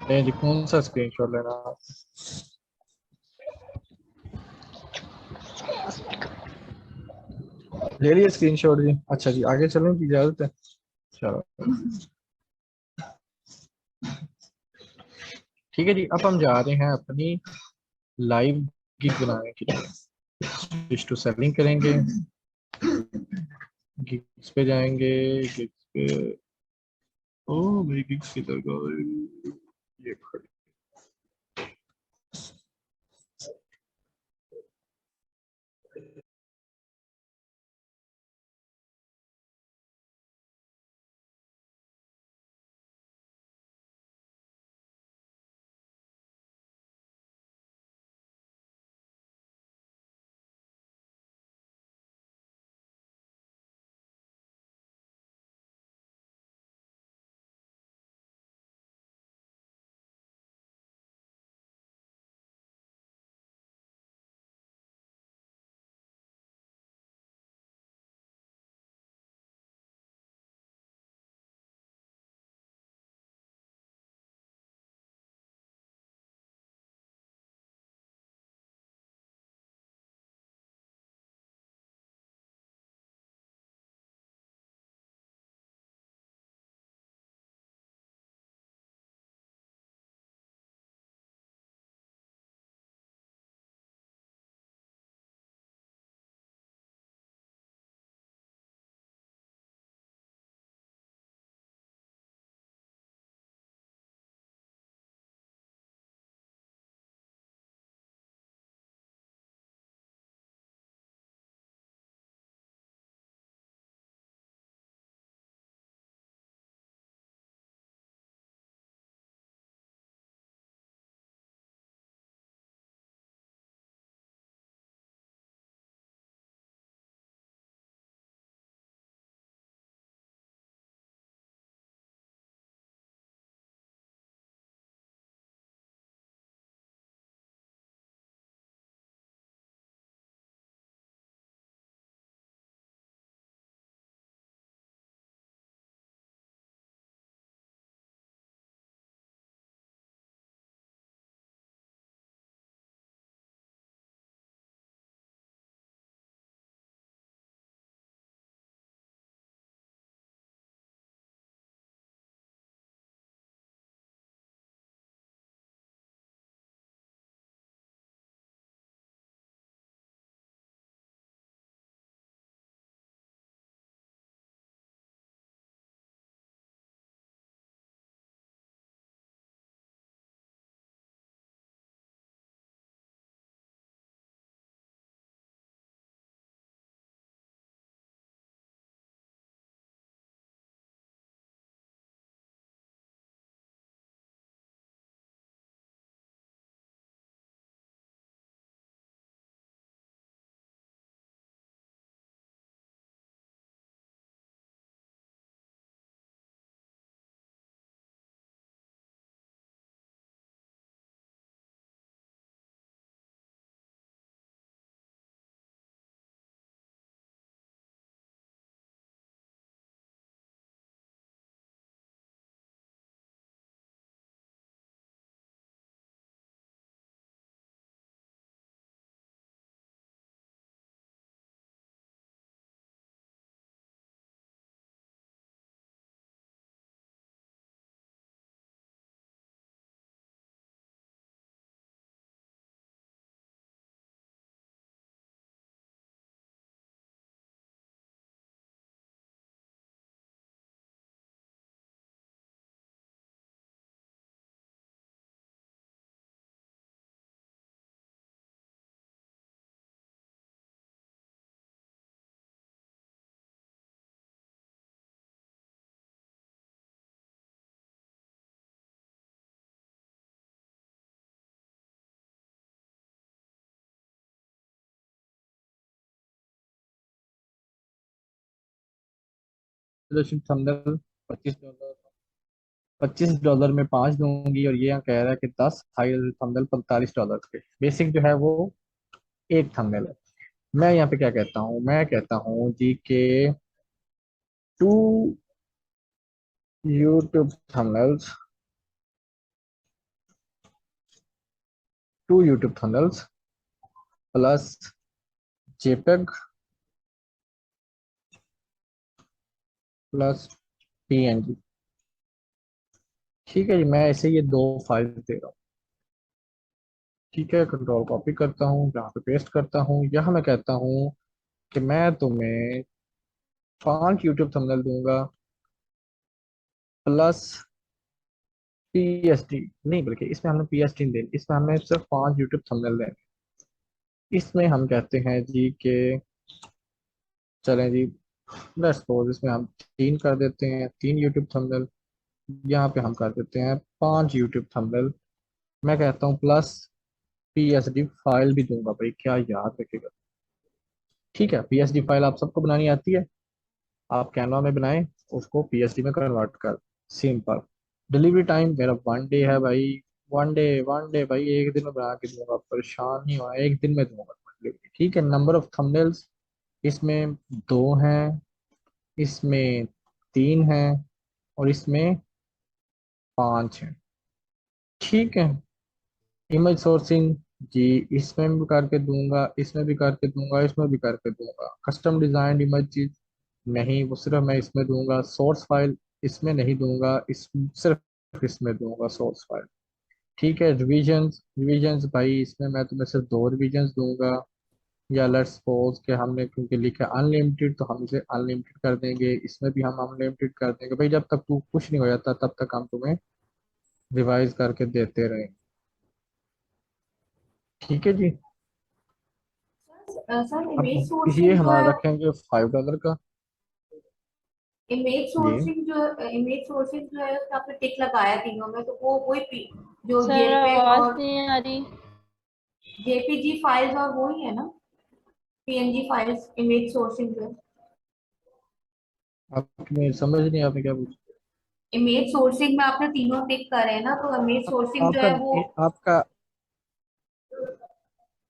नहीं जी, कौन सा स्क्रीनशॉट लेना? ले लिया स्क्रीनशॉट जी। अच्छा जी, आगे चलें की इजाजत है? चलो ठीक है जी, अब हम जा रहे हैं अपनी लाइव गिग बनाने के लिए। स्विच टू सेलिंग करेंगे, गिग्स पे जाएंगे, गिग्स पे। ओ मेरी गिग्स किधर गई? ये खड़ी। इलस्ट्रेशन थंबनेल $25, $25 में 5 दूंगी, और ये यहाँ कह रहा है कि 10 हाई थंबनेल $45 के। बेसिक जो है वो एक थंबनेल है। मैं यहाँ पे क्या कहता हूँ, मैं कहता हूँ जी के 2 YouTube thumbnails, 2 YouTube thumbnails plus JPEG plus PNG। ठीक है जी, मैं ऐसे ये 2 फाइल दे रहा हूँ। ठीक है, कंट्रोल कॉपी करता हूँ, यहाँ पे पेस्ट करता हूँ। यहाँ मैं कहता हूँ कि मैं तुम्हें 5 यूट्यूब थंबनेल दूंगा प्लस PSD नहीं, बल्कि इसमें हमने PSD नहीं देनी, इसमें हमें सिर्फ 5 यूट्यूब थंबनेल देने। इसमें हम कहते हैं जी के, चलें जी, लेट्स सपोज इसमें हम 3 कर देते हैं, 3 यूट्यूब थंबनेल। यहाँ पे हम कर देते हैं 5 यूट्यूब थंबनेल। मैं कहता हूँ प्लस PSD फाइल भी दूंगा भाई, क्या याद रखेगा। ठीक है, PSD फाइल आप सबको बनानी आती है, आप कैनवा में बनाएं, उसको PSD में कन्वर्ट कर, सिंपल। डिलीवरी टाइम मेरा 1 डे है भाई, 1 डे भाई, एक दिन में बना के दूंगा, परेशान नहीं हुआ, एक दिन में दूंगा डिलीवरी। ठीक है, नंबर ऑफ थंबनेल्स इसमें 2 हैं, इसमें 3 हैं, और इसमें 5 हैं। ठीक है, इमेज सोर्सिंग जी, इसमें भी करके दूंगा, इसमें भी करके दूंगा, इसमें भी करके दूंगा। कस्टम डिजाइन इमेज नहीं, वो सिर्फ मैं इसमें दूंगा। सोर्स फाइल इसमें नहीं दूंगा, इस सिर्फ इसमें दूंगा सोर्स फाइल। ठीक है, रिविजन्स, रिविजन्स भाई इसमें मैं तुम्हें सिर्फ 2 रिविजन्स दूंगा। या लेट्स सपोज कि हमने क्योंकि लिखा अनलिमिटेड, तो हम इसे अनलिमिटेड कर देंगे, इसमें भी हम अनलिमिटेड कर देंगे भाई, जब तक तू कुछ नहीं हो जाता तब तक हम तुम्हें रिवाइज करके देते रहेंगे। ठीक है जी। सर अब इमेज ये सोर्सिंग जो हमारा है, रखेंगे $5 का। इमेज जी, सोर्सिंग जो इमेज सोर्सिंग जो है उसका आपने टिक लगाया तीनों में, तो वो वही जो सर जेपेग आवाज और नहीं आ रही। JPG फाइल्स और वो ही है ना, PNG फाइल्स इमेज सोर्सिंग जो है। आपने समझ नहीं, आपने क्या पूछा। इमेज सोर्सिंग में आपने तीनों टिक करे हैं ना, तो इमेज सोर्सिंग जो आपका है वो, आपका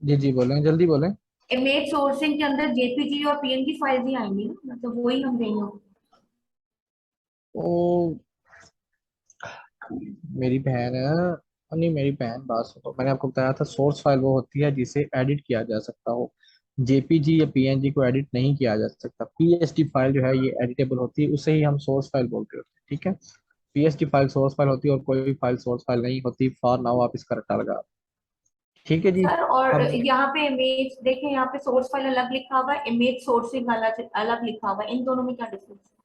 जी जी, बोलें, जल्दी बोलें। इमेज सोर्सिंग के अंदर JPG और PNG फाइल्स ही आएंगी ना, मतलब वही हम देंगे। ओ, मेरी बहन है, नहीं मेरी बहन, बात सुनो, मैंने आपको बताया था सोर्स फाइल वो होती है जिसे एडिट किया जा सकता हो। JPG या PNG को एडिट नहीं किया जा सकता। PSD फाइल जो है ये एडिटेबल होती है, उसे ही हम सोर्स फाइल बोलते होते हैं। ठीक है, PSD फाइल सोर्स फाइल होती है, और कोई भी फाइल सोर्स फाइल नहीं होती। फॉर नाउ आप इसका रट्टा लगा। ठीक है जी। सर और अब यहाँ पे इमेज देखें, यहाँ पे सोर्स फाइल अलग लिखा हुआ है, इमेज सोर्सिंग अलग अलग लिखा हुआ है, इन दोनों में क्या डिफरेंस है?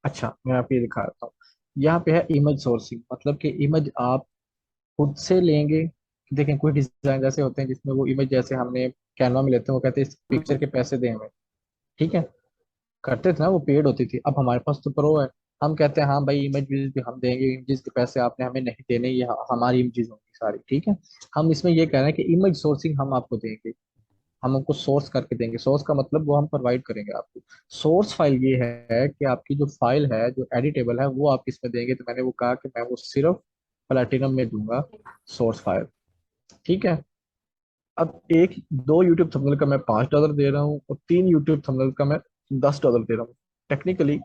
अच्छा, मैं आपको ये दिखा देता हूँ। यहाँ पे है इमेज सोर्सिंग, मतलब कि इमेज आप खुद से लेंगे। देखें, कुछ डिजाइन ऐसे होते हैं जिसमें वो इमेज, जैसे हमने कैनवा में लेते हैं, वो कहते हैं इस पिक्चर के पैसे दें हमें। ठीक है, करते थे ना, वो पेड होती थी। अब हमारे पास तो प्रो है, हम कहते हैं हाँ भाई इमेज भी हम देंगे, इमेजेस के पैसे आपने हमें नहीं देने, ये हमारी इमेजेस होंगी सारी। ठीक है, हम इसमें ये कह रहे हैं कि इमेज सोर्सिंग हम आपको देंगे, हम आपको सोर्स करके देंगे। सोर्स का मतलब वो हम प्रोवाइड करेंगे आपको। सोर्स फाइल ये है कि आपकी जो फाइल है जो एडिटेबल है वो आप किसमें देंगे, तो मैंने वो कहा कि मैं वो सिर्फ प्लेटिनम में दूंगा सोर्स फाइल। ठीक है, अब एक 2 यूट्यूब थंबनेल का मैं $5 दे रहा हूँ, और 3 यूट्यूब थंबनेल का मैं $10 दे रहा हूँ। टेक्निकली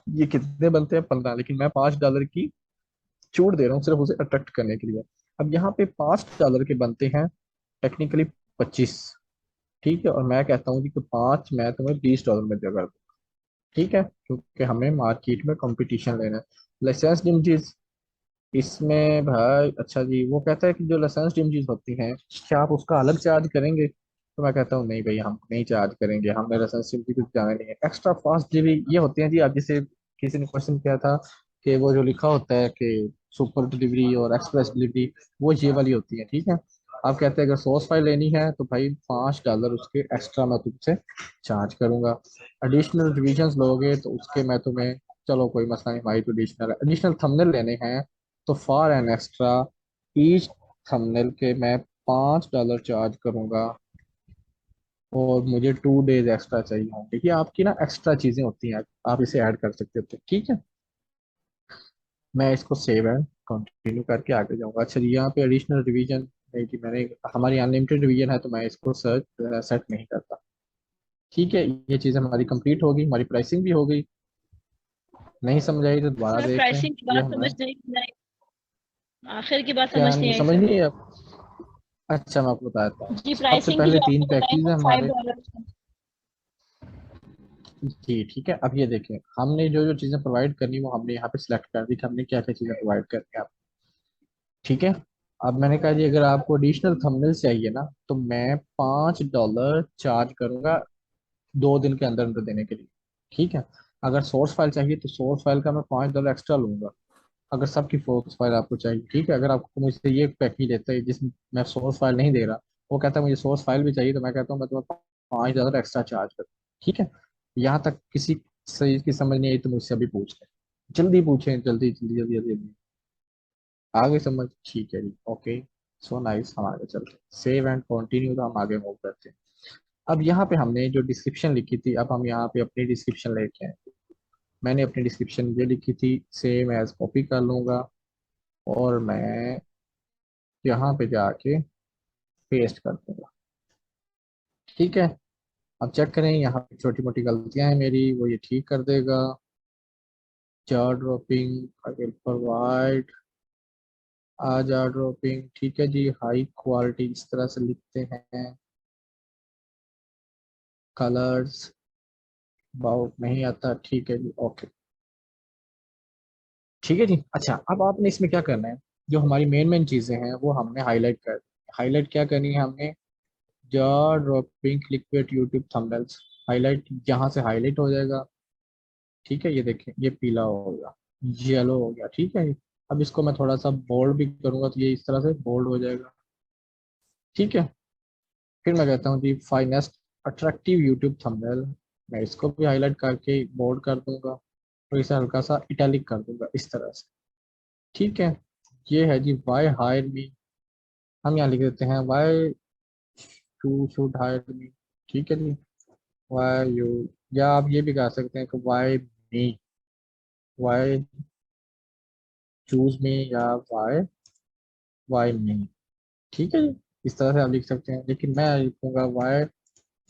ये कितने बनते हैं 15, लेकिन मैं $5 की छूट दे रहा हूँ सिर्फ उसे अट्रैक्ट करने के लिए। अब यहाँ पे $5 के बनते हैं टेक्निकली 25। ठीक है, और मैं कहता हूँ जी कि 5 मैं तुम्हें $20 में दे कर दूँ। ठीक है, क्योंकि हमें मार्केट में कंपटीशन लेना है। लाइसेंस इमेजेस इसमें भाई, अच्छा जी, वो कहता है कि जो लाइसेंस इमेजेस होती हैं क्या आप उसका अलग चार्ज करेंगे, तो मैं कहता हूँ नहीं भाई, हम नहीं चार्ज करेंगे, हमने लाइसेंस इमेजेस कुछ जाना नहीं है। एक्स्ट्रा फास्ट डिलीवरी ये होते हैं जी। आप जैसे किसी ने क्वेश्चन किया था कि वो जो लिखा होता है कि सुपर डिलीवरी और एक्सप्रेस डिलीवरी, वो ये वाली होती है। ठीक है, आप कहते हैं अगर सोर्स फाइल लेनी है तो भाई $5 उसके एक्स्ट्रा मैं तुमसे चार्ज करूंगा। एडिशनल रिविजन्स लोगे तो उसके मैं तुम्हें, चलो कोई मसला नहीं भाई, तो एडिशनल एडिशनल थंबनेल लेने हैं तो for an extra each thumbnail के मैं $5 चार्ज करूंगा। और मुझे 2 डेज एक्स्ट्रा चाहिए होंगे। ये आपकी ना एक्स्ट्रा चीजें होती हैं, आप इसे ऐड कर सकते थे, ठीक है। मैं इसको सेव है कंटिन्यू करके आगे जाऊंगा। अच्छा जी, यहाँ पे एडिशनल रिवीजन है कि मैंने, हमारी अनलिमिटेड रिवीजन है तो मैं इसको सर्च सेट नहीं करता, ठीक है। ये चीज़ हमारी कंप्लीट होगी, हमारी प्राइसिंग भी हो गई। नहीं समझ आई तो दोबारा सर देख लें। प्राइसिंग की ये बात हमने, समझ नहीं, आखिर की बात क्या समझ नहीं आई समझ सर। नहीं है आप? अच्छा, मैं आपको बताता हूँ। जी सबसे प्राइसिंग की पहले जो 3 आपने बताई पैकेज वो है फाइव हमारे। डॉलर जी ठीक है, अब ये देखें, हमने जो जो चीज़ें प्रोवाइड करनी वो हमने यहाँ पे सिलेक्ट कर दी कि हमने क्या क्या चीज़ें प्रोवाइड करनी है, ठीक है। अब मैंने कहा जी अगर आपको एडिशनल थंबनेल चाहिए ना तो मैं $5 चार्ज करूंगा 2 दिन के अंदर अंदर देने के लिए, ठीक है। अगर सोर्स फाइल चाहिए तो सोर्स फाइल का मैं $5 एक्स्ट्रा लूंगा, अगर सबकी सोर्स फाइल आपको चाहिए, ठीक है। अगर आपको मुझसे ये पैकेज लेता है जिसमें मैं सोर्स फाइल नहीं दे रहा, वो कहता है मुझे सोर्स फाइल भी चाहिए, तो मैं कहता हूँ मैं तुम्हें $5 एक्स्ट्रा चार्ज करूँ, ठीक है। यहाँ तक किसी सही की समझ नहीं आई तो मुझसे अभी पूछ लें, जल्दी पूछें, जल्दी जल्दी जल्दी जल्दी जल्दी। आगे समझ, ठीक है जी, ओके। सो नाइस, हम आगे चलते हैं, सेव एंड कंटिन्यू, तो हम आगे मूव करते हैं। अब यहाँ पे हमने जो डिस्क्रिप्शन लिखी थी, अब हम यहाँ पे अपनी डिस्क्रिप्शन लेके आए। मैंने अपनी डिस्क्रिप्शन ये लिखी थी, सेम एज कॉपी कर लूंगा और मैं यहाँ पे जाके पेस्ट कर दूंगा, ठीक है। अब चेक करें, यहाँ पे छोटी मोटी गलतियां हैं मेरी, वो ये ठीक कर देगा। Jaw dropping I will provide, a jaw dropping, ठीक है जी। हाई क्वालिटी इस तरह से लिखते हैं, कलर्स अबाउट नहीं आता, ठीक है जी, ओके, ठीक है जी। अच्छा, अब आपने इसमें क्या करना है, जो हमारी मेन मेन चीज़ें हैं वो हमने हाईलाइट कर, हाईलाइट क्या करनी है हमने, jar dropping liquid YouTube thumbnails, highlight यहाँ से हाईलाइट हो जाएगा, ठीक है। ये देखें, ये पीला हो गया, येलो हो गया, ठीक है। अब इसको मैं थोड़ा सा बोल्ड भी करूंगा तो ये इस तरह से बोल्ड हो जाएगा, ठीक है। फिर मैं कहता हूँ जी फाइनेस्ट अट्रैक्टिव यूट्यूब थंबनेल, मैं इसको भी हाईलाइट करके बोल्ड कर दूंगा और इसे हल्का सा इटैलिक कर दूंगा इस तरह से, ठीक है। ये है जी वाई हायर मी, हम यहाँ लिख देते हैं why to should hire me, ठीक है जी। वाई यू, या आप ये भी कह सकते हैं कि वाई मी, वाई चूज मी, या वाई वाई मी, ठीक है जी। इस तरह से आप लिख सकते हैं, लेकिन मैं लिखूंगा वाई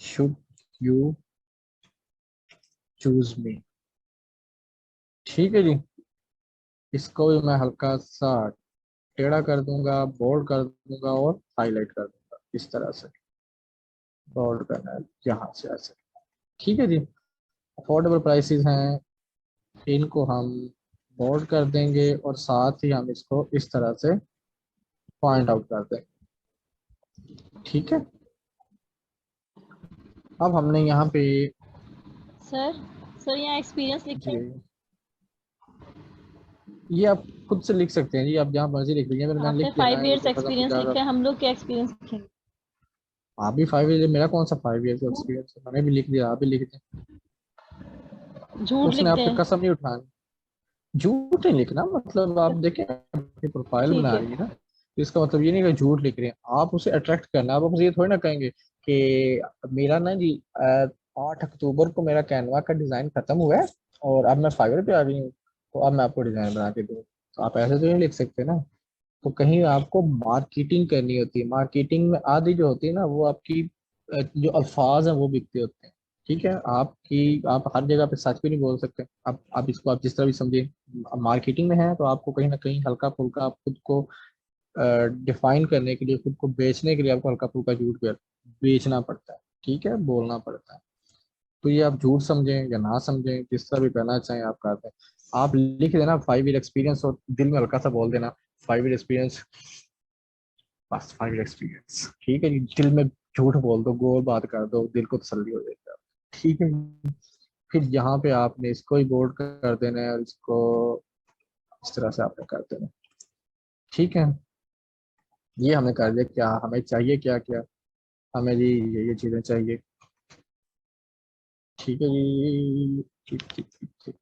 शुड यू चूज मी, ठीक है जी। इसको भी मैं हल्का सा टेढ़ा कर दूंगा, बोल्ड कर दूंगा और हाईलाइट कर दूंगा इस तरह से, बोल्ड करना है यहाँ से ऐसे, ठीक है जी। अफोर्डेबल प्राइसेस हैं, इनको हम बोल्ड कर देंगे और साथ ही हम इसको इस तरह से पॉइंट आउट कर देंगे, ठीक है। अब हमने यहाँ पे, सर। सर यहाँ एक्सपीरियंस लिखते जी हैं। ये आप खुद से लिख सकते हैं जी, आप जहाँ मर्जी लिख लीजिए, मैंने आपने लिख दिया ना, 5 ये इयर्स थोड़ा सा एक्सपीरियंस ज़्यादा। लिखा है, हम लोग क्या एक्सपीरियंस लिखेंगे? आप भी 5 ईयर, मेरा कौन सा 5 ईयर एक्सपीरियंस है, मैंने भी लिख दिया, आप भी लिख दें। झूठ उसने लिखते आप पे हैं। कसम नहीं उठानी, झूठ नहीं लिखना, मतलब आप देखें अपनी प्रोफाइल ठीक बना है। रही है ना, तो इसका मतलब ये नहीं कि झूठ लिख रहे हैं, आप उसे अट्रैक्ट करना। आप उसे ये थोड़ी ना कहेंगे कि मेरा ना जी 8 अक्टूबर को मेरा कैनवा का डिजाइन खत्म हुआ है और अब मैं फाइवर पे आ गई हूँ, तो अब मैं आपको डिजाइन बना के दूँ, तो आप ऐसे तो नहीं लिख सकते ना। तो कहीं आपको मार्केटिंग करनी होती है, मार्केटिंग में आधी जो होती है ना वो आपकी जो अल्फाज हैं वो बिकते होते हैं, ठीक है। आपकी, आप हर जगह पे सच भी नहीं बोल सकते, आप इसको आप जिस तरह भी समझे, मार्केटिंग में है तो आपको कहीं ना कहीं हल्का फुल्का आप खुद को डिफाइन करने के लिए, खुद को बेचने के लिए आपको हल्का फुल्का झूठ बेचना पड़ता है, ठीक है, बोलना पड़ता है। तो ये आप झूठ समझें या ना समझें, जिस तरह भी कहना चाहें आप कहते हैं, आप लिख देना 5 ईयर एक्सपीरियंस और दिल में हल्का सा बोल देना 5 ईयर एक्सपीरियंस, बस 5 ईयर एक्सपीरियंस, ठीक है जी। दिल में झूठ बोल दो, गोल बात कर दो, दिल को तसल्ली हो जाएगा, ठीक है। फिर यहाँ पे आपने इसको ही बोल्ड कर देना है और इसको इस तरह से आपने कर देना, ठीक है। ये हमने कर दिया, क्या हमें चाहिए, क्या क्या हमें जी, ये चीज़ें चाहिए, ठीक है जी, ठीक ठीक ठीक ठीक,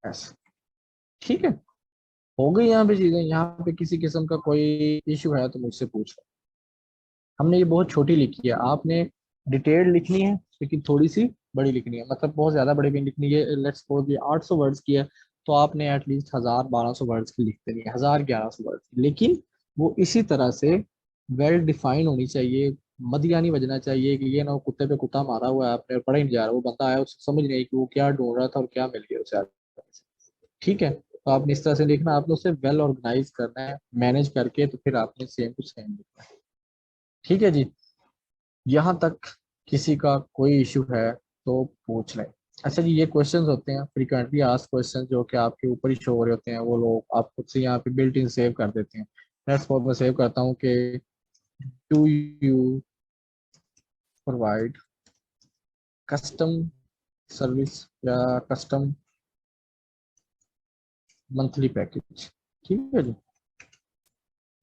ऐसे, ठीक है। हो गई यहाँ पे चीज़ें, यहाँ पे किसी किस्म का कोई इशू है तो मुझसे पूछो। हमने ये बहुत छोटी लिखी है, आपने डिटेल लिखनी है लेकिन थोड़ी सी बड़ी लिखनी है, मतलब बहुत ज्यादा बड़ी भी नहीं लिखनी है। लेट्स सपोज ये 800 वर्ड्स की है, तो आपने एटलीस्ट 1000-1200 वर्ड्स की लिख देनी है, 1000-1100 वर्ड्स की, लेकिन वो इसी तरह से वेल डिफाइन होनी चाहिए। मदिया नहीं बजना चाहिए कि ये ना वो कुत्ते पे कुत्ता मारा हुआ है आपने, पढ़ा ही नहीं जा रहा, वो बंदा आया उसको समझ नहीं आई कि वो क्या ढूंढ रहा था और क्या मिल गया उसे आगे से। ठीक है, तो आपने इस तरह से लिखना, आपने उसे वेल ऑर्गेनाइज करना है, मैनेज करके, तो फिर आपने सेम टू सेम लिखना है। ठीक है जी, यहाँ तक किसी का कोई इशू है तो पूछ लें। अच्छा जी, ये क्वेश्चंस होते हैं फ्रीक्वेंटली आस्क्ड क्वेश्चंस, जो कि आपके ऊपर ही शो हो रहे होते हैं, वो लोग आप खुद से यहाँ पे बिल्ट इन सेव कर देते हैं। लेट्स सपोज मैं सेव करता हूँ कि do you provide custom service या कस्टम मंथली पैकेज। ठीक है जी,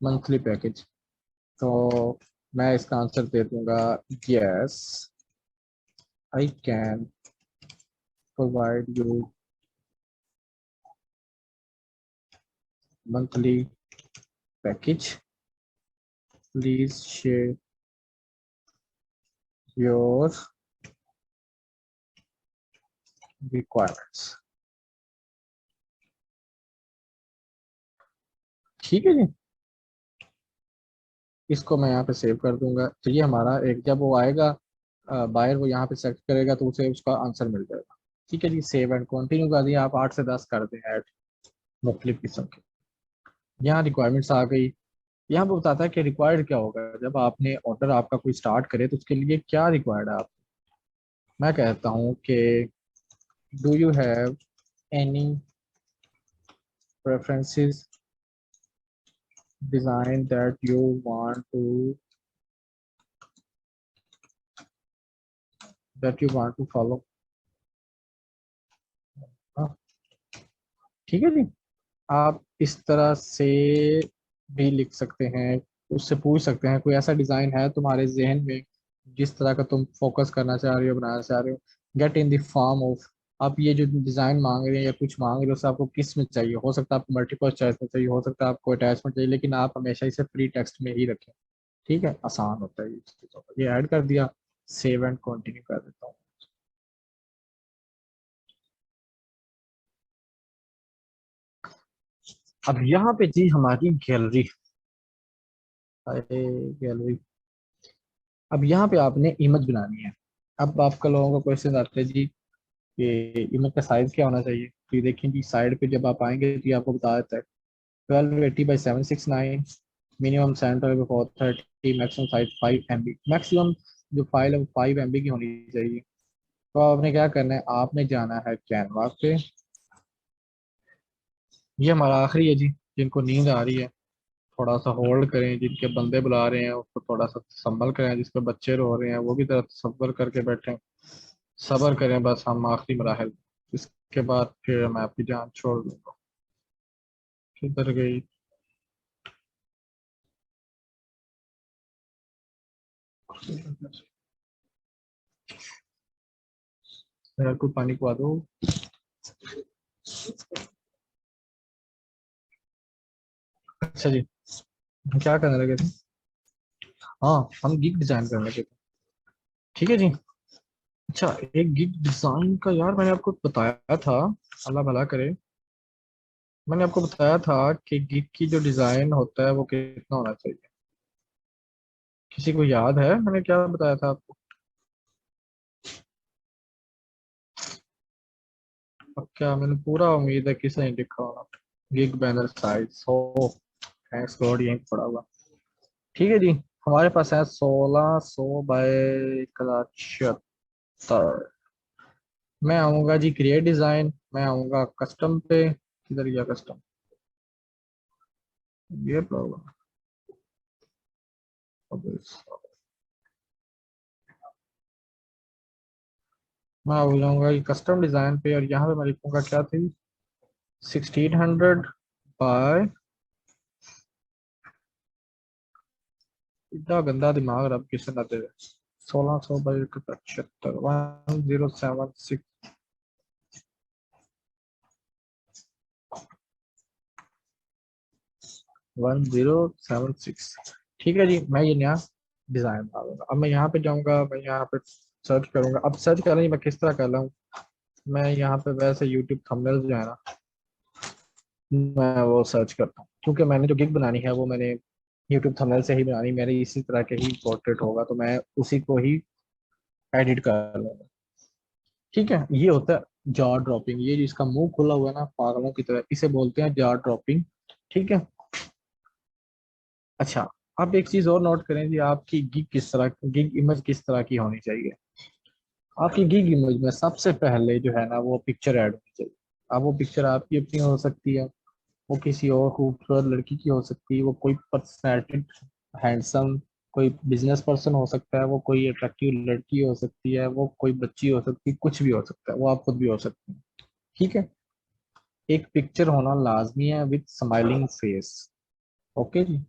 मंथली पैकेज, तो मैं इसका आंसर दे दूंगा yes I can provide you monthly package, please share your requirements। ठीक है जी, इसको मैं यहाँ पे सेव कर दूंगा, तो ये हमारा एक, जब वो आएगा बायर वो यहाँ पे सेलेक्ट करेगा तो उसे उसका आंसर मिल जाएगा। ठीक है जी, सेव एंड कंटिन्यू कर दिया, आप 8 से 10 कर दें ऐड मुख्तलिफ किस्म के। यहाँ रिक्वायरमेंट्स आ गई, यहाँ पे बताता है कि रिक्वायर्ड क्या होगा जब आपने ऑर्डर आपका कोई स्टार्ट करे, तो उसके लिए क्या रिक्वायर्ड है आप। मैं कहता हूँ कि do you have any preferences design that you want to follow। हाँ, ठीक है जी, आप इस तरह से भी लिख सकते हैं, उससे पूछ सकते हैं कोई ऐसा डिजाइन है तुम्हारे जहन में जिस तरह का तुम फोकस करना चाह रहे हो, बनाना चाह रहे हो। Get in the form of, आप ये जो डिजाइन मांग रहे हैं या कुछ मांग रहे हो, उससे आपको किस में चाहिए, हो सकता है आपको मल्टीपल चॉइस में चाहिए, हो सकता है आपको अटैचमेंट चाहिए, लेकिन आप हमेशा इसे फ्री टेक्स्ट में ही रखें। ठीक है, आसान होता है ये चीज़ों का। ये ऐड कर दिया, सेव एंड कंटिन्यू कर देता हूँ। अब यहाँ पे जी हमारी गैलरी, गैलरी, अब यहाँ पे आपने इमेज बनानी है। अब आपका लोगों का क्वेश्चन आते हैं जी कि इमेज का साइज क्या होना चाहिए, तो ये देखें जी साइड पे जब आप आएंगे तो ये आपको बता देता है 1280 by 769, minimum centre 430, maximum size 5 MB, maximum जो फाइल है वो 5 MB की होनी चाहिए। तो आपने क्या करना है, आपने जाना है कैनवा पे, ये हमारा आखिरी है जी, जिनको नींद आ रही है थोड़ा सा होल्ड करें, जिनके बंदे बुला रहे हैं उसको थोड़ा सा संभल करें, जिसके बच्चे रो रहे हैं वो भी तरह सब्र करके बैठे, सब्र करें, बस हम आखिरी मराहल, इसके बाद फिर मैं आपकी जान छोड़ दूंगा। किधर गई, मेरा को पानी पा दो। अच्छा जी, हम क्या करने लगे थे, हाँ हम गिग डिजाइन करने लगे थे। ठीक है जी, अच्छा एक गिग डिजाइन का यार मैंने आपको बताया था, अल्लाह भला करे, मैंने आपको बताया था कि गिग की जो डिजाइन होता है वो कितना होना चाहिए, किसी को याद है मैंने क्या बताया था आपको। अब क्या, मैंने पूरा उम्मीद है किसी ने लिखा होगा गिग बैनर साइज हो, थैंक्स गॉड यहीं पड़ा हुआ। ठीक है जी, हमारे पास है 1600 by 1076। मैं आऊंगा जी क्रिएट डिजाइन, मैं आऊंगा कस्टम पे, किधर गया कस्टम, ये प्रॉब्लम, मैं हो जाऊंगा ये कस्टम डिजाइन पे, और यहाँ पे मैं लिखूंगा क्या थी 1600 बाय, इतना गंदा दिमाग रब किसे न दे, 1600 by 1076, 1076। ठीक है जी, मैं ये नया डिजाइन बना दूंगा। अब मैं यहाँ पे जाऊंगा, मैं यहाँ पे सर्च करूंगा। अब सर्च कर रही मैं किस तरह कर रहा हूँ, मैं यहाँ पे वैसे यूट्यूब थंबनेल जो है ना, मैं वो सर्च करता हूँ, क्योंकि मैंने जो गिग बनानी है वो मैंने यूट्यूब थंबनेल से ही बनानी, मेरी इसी तरह के ही पोर्ट्रेट होगा, तो मैं उसी को ही एडिट कर लूंगा। ठीक है, ये होता है जॉ ड्रॉपिंग। ये जिसका मुंह खुला हुआ है ना पागलों की तरह, इसे बोलते हैं जॉ ड्रॉपिंग। ठीक है। अच्छा, आप एक चीज और नोट करें जी, आपकी गिग किस तरह, गिग इमेज किस तरह की होनी चाहिए। आपकी गिग इमेज में सबसे पहले जो है ना वो पिक्चर ऐड होनी चाहिए। अब वो पिक्चर आपकी अपनी हो सकती है, वो किसी और खूबसूरत लड़की की हो सकती है, वो कोई पर्सनैलिटी हैंडसम कोई बिजनेस पर्सन हो सकता है, वो कोई अट्रैक्टिव लड़की हो सकती है, वो कोई बच्ची हो सकती है, कुछ भी हो सकता है, वो आप खुद भी हो सकते हैं। ठीक है। एक पिक्चर होना लाजमी है विद स्माइलिंग फेस। ओके जी।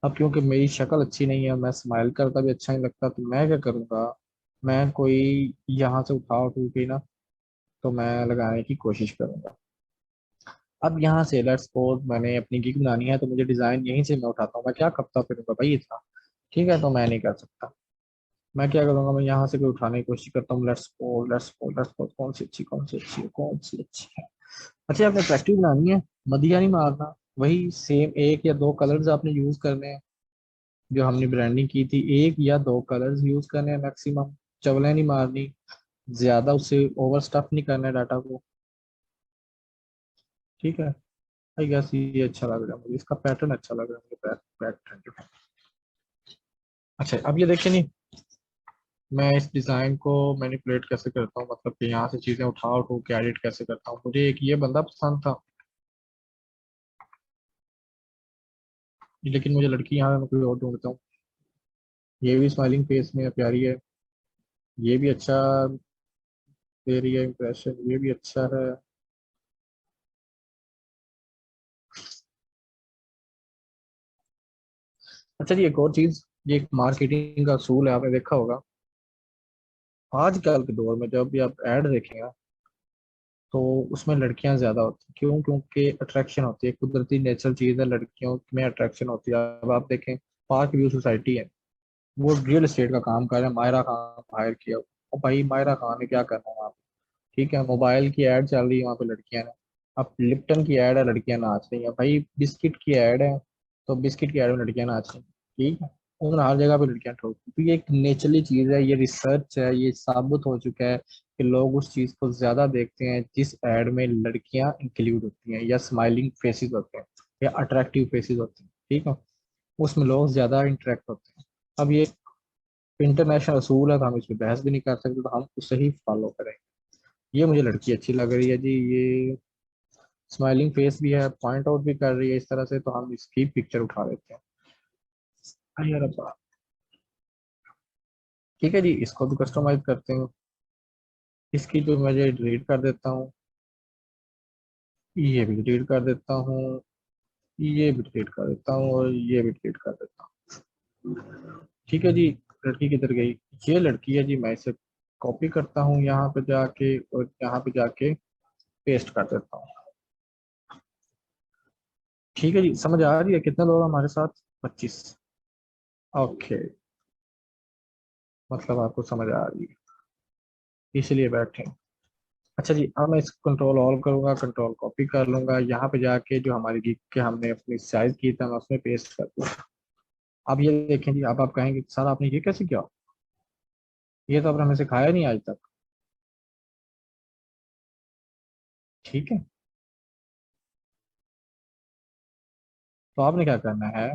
अब क्योंकि मेरी शक्ल अच्छी नहीं है, मैं स्माइल करता भी अच्छा नहीं लगता, तो मैं क्या करूँगा, मैं कोई यहाँ से उठा उठू के ना, तो मैं लगाने की कोशिश करूंगा। अब यहाँ से लेट्स सपोज मैंने अपनी गिग बनानी है, तो मुझे डिजाइन यहीं से मैं उठाता हूँ, मैं क्या करता फिरूंगा भाई इतना। ठीक है, तो मैं नहीं कर सकता। मैं क्या करूंगा, मैं यहाँ से कोई उठाने की कोशिश करता हूँ। लेट्स सपोज कौन सी अच्छी, कौन सी अच्छी है, कौन सी अच्छी है। अच्छा, आपने अट्रैक्टिव बनानी है, मदिया नहीं मारना। वही सेम एक या दो कलर्स आपने यूज करने हैं जो हमने ब्रांडिंग की थी, एक या दो कलर्स यूज करने हैं मैक्सिमम। चवलें नहीं मारनी, ज्यादा उससे ओवर स्टफ नहीं करना है डाटा को। ठीक है। आई गेस ये अच्छा लग रहा है मुझे, इसका पैटर्न अच्छा लग रहा है मुझे, पैटर्न। अच्छा, अब ये देखिए नहीं, मैं इस डिज़ाइन को मैनिपुलेट कैसे करता हूँ, मतलब कि यहाँ से चीज़ें उठा उठू के एडिट कैसे करता हूँ। मुझे एक ये बंदा पसंद था, लेकिन मुझे लड़की यहाँ मैं कोई और ढूंढता हूँ। ये भी स्माइलिंग फेस में प्यारी है, ये भी अच्छा दे रही है इम्प्रेशन, ये भी अच्छा है। अच्छा जी, एक और चीज़, ये एक मार्केटिंग का असूल है, आपने देखा होगा आजकल के दौर में जब भी आप ऐड देखेंगे तो उसमें लड़कियां ज्यादा होती हैं। क्यों? क्योंकि अट्रैक्शन होती है, कुदरती नेचुरल चीज है, लड़कियों में अट्रैक्शन होती है। अब आप देखें, पार्क व्यू सोसाइटी है, वो रियल एस्टेट का काम कर रहे हैं, मायरा खान हायर किया। और भाई मायरा खान ने क्या करना है वहाँ पे? ठीक है, मोबाइल की एड चल रही है वहाँ पे, लड़कियां ने। अब लिप्टन की एड है, लड़कियां नाच रही हैं। भाई बिस्किट की एड है, तो बिस्किट की एड में लड़कियां नाच रही हैं। ठीक है, उन्होंने हर जगह पे लड़कियां ठोक, तो ये एक नेचुरली चीज है, ये रिसर्च है, ये साबित हो चुका है कि लोग उस चीज को ज्यादा देखते हैं जिस एड में लड़कियां इंक्लूड होती हैं, या स्माइलिंग फेसेस होते हैं, या अट्रैक्टिव फेसेस होते हैं। ठीक है, उसमें लोग ज्यादा इंटरेक्ट होते हैं। अब ये इंटरनेशनल असूल है, तो हम इस पर बहस भी नहीं कर सकते, तो हम उसे ही फॉलो करेंगे। ये मुझे लड़की अच्छी लग रही है जी, ये स्माइलिंग फेस भी है, पॉइंट आउट भी कर रही है इस तरह से, तो हम इसकी पिक्चर उठा लेते हैं। अरे यार अब्बा। ठीक है जी, इसको भी कस्टमाइज करते हैं। इसकी तो मैं डिलीट कर देता हूँ, ये भी डिलीट कर देता हूँ, ये भी डिलीट कर देता हूँ, और ये भी डिलीट कर देता हूँ। ठीक है जी, लड़की किधर गई? ये लड़की है जी, मैं इसे कॉपी करता हूँ यहाँ पे जाके, और यहाँ पे जाके पेस्ट कर देता हूँ। ठीक है जी, समझ आ रही है? कितने लोग हैं हमारे साथ? 25। ओके, मतलब आपको समझ आ रही है, इसलिए बैठे। अच्छा जी, अब मैं इसको कंट्रोल ऑल करूंगा, कंट्रोल कॉपी कर लूंगा, यहाँ पे जाके जो हमारी गिग के हमने अपनी साइज की था मैं उसमें पेस्ट कर दूंगा। अब ये देखें जी, अब आप कहेंगे सर आपने ये कैसे किया, ये तो आपने हमें सिखाया नहीं आज तक। ठीक है, तो आपने क्या करना है,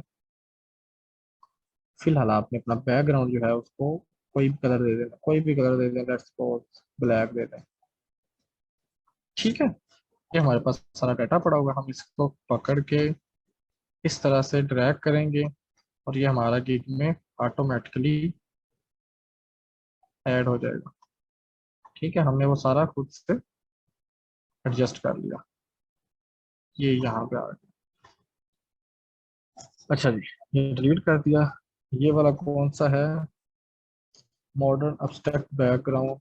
फिलहाल आपने अपना बैकग्राउंड जो है उसको कोई भी कलर दे देना, कोई भी कलर दे देना, लेट्स सपोज ब्लैक दे दें। ठीक है, ये हमारे पास सारा डाटा पड़ा होगा, हम इसको पकड़ के इस तरह से ड्रैग करेंगे, और ये हमारा गिग में ऑटोमेटिकली ऐड हो जाएगा। ठीक है, हमने वो सारा खुद से एडजस्ट कर लिया, ये यहाँ पे आ गया। अच्छा जी, ये डिलीट कर दिया। ये वाला कौन सा है, मॉडर्न अब्स्ट्रैक्ट बैकग्राउंड,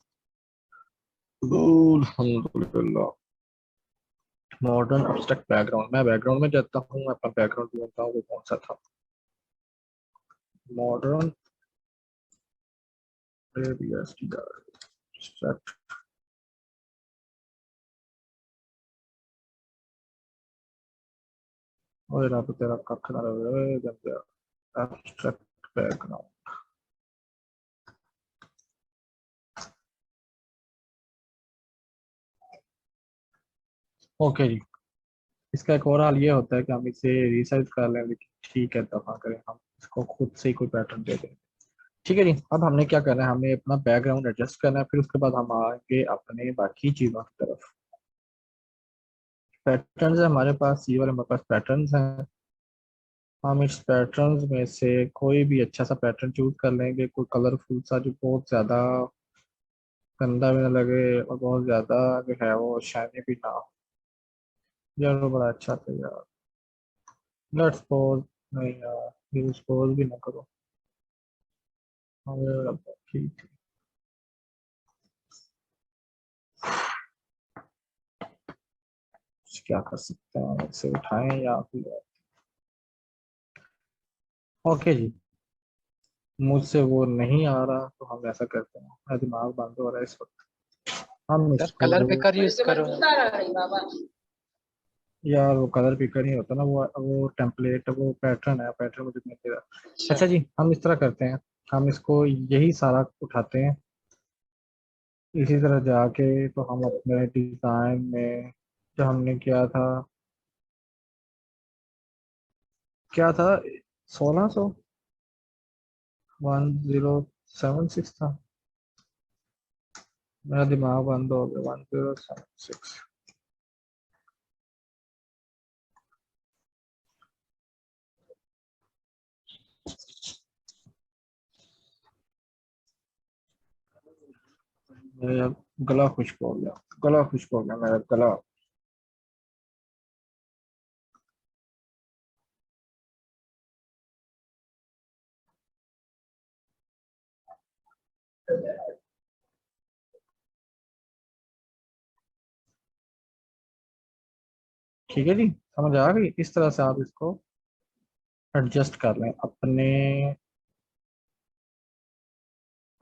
अल्हम्दुलिल्लाह। मॉडर्न अब्स्ट्रैक्ट बैकग्राउंड, मैं बैकग्राउंड में जाता हूँ, अपना बैकग्राउंड ढूंढता हूँ वो कौन सा था। मॉडर्न abstract और यहाँ पे तेरा कख ना रहे abstract background। ओके जी, इसका एक और हाल ये होता है कि हम इसे रिसाइज कर लें, लेकिन ठीक है दफा करें, हम इसको खुद से ही कोई पैटर्न दे दें। ठीक है जी, अब हमने क्या करना है, हमें अपना बैकग्राउंड एडजस्ट करना है, फिर उसके बाद हम आएंगे अपने बाकी चीज़ों की तरफ। पैटर्न्स है हमारे पास, ये वाले हमारे पास पैटर्न्स हैं। हम इस पैटर्न्स में से कोई भी अच्छा सा पैटर्न चूज कर लेंगे, कोई कलरफुल सा जो बहुत ज़्यादा गंदा भी ना लगे और बहुत ज़्यादा जो है वो शाइनी भी ना हो। यार वो बड़ा अच्छा था यार, लेट्स सपोज, नहीं यार ये सपोज भी ना करो, ठीक है। क्या कर सकते हैं, इसे उठाएं या फिर ओके जी, मुझसे वो नहीं आ रहा तो हम ऐसा करते हैं, मेरा दिमाग बंद हो रहा है इस वक्त। हम सर इसको कलर जो पिकर यूज करो। यार वो कलर पिकर नहीं होता ना, वो टेम्पलेट, वो पैटर्न है, पैटर्न मुझे नहीं दे रहा। अच्छा जी, हम इस तरह करते हैं, हम इसको यही सारा उठाते हैं, इसी तरह जाके तो हम अपने डिज़ाइन में जो हमने किया था, क्या था, 1600 1076 था, मेरा दिमाग बंद हो गया, 1076। मेरा गला खुश्क हो गया, गला खुश्क हो गया मेरा गला। ठीक है जी, समझ आ गई, इस तरह से आप इसको एडजस्ट कर लें अपने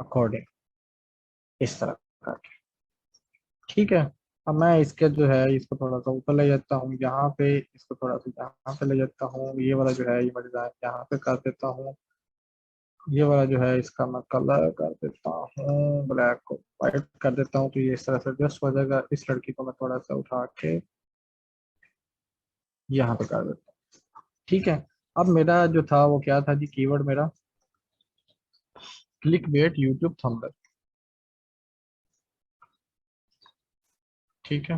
अकॉर्डिंग, इस तरह करके। ठीक है, अब मैं इसके जो है इसको थोड़ा सा ऊपर ले जाता हूँ, यहाँ पे इसको थोड़ा सा यहाँ पे ले जाता हूँ, ये वाला जो है ये मैं डिजाइन यहाँ पे कर देता हूँ, ये वाला जो है इसका मैं कलर कर देता हूँ, ब्लैक को वाइट कर देता हूँ, तो ये इस तरह से एडजस्ट हो जाएगा। इस लड़की को मैं थोड़ा सा उठा के यहाँ पे कर देता हूँ। ठीक है, अब मेरा जो था वो क्या था जी, कीवर्ड मेरा क्लिक बेट यूट्यूब थंबनेल। ठीक है,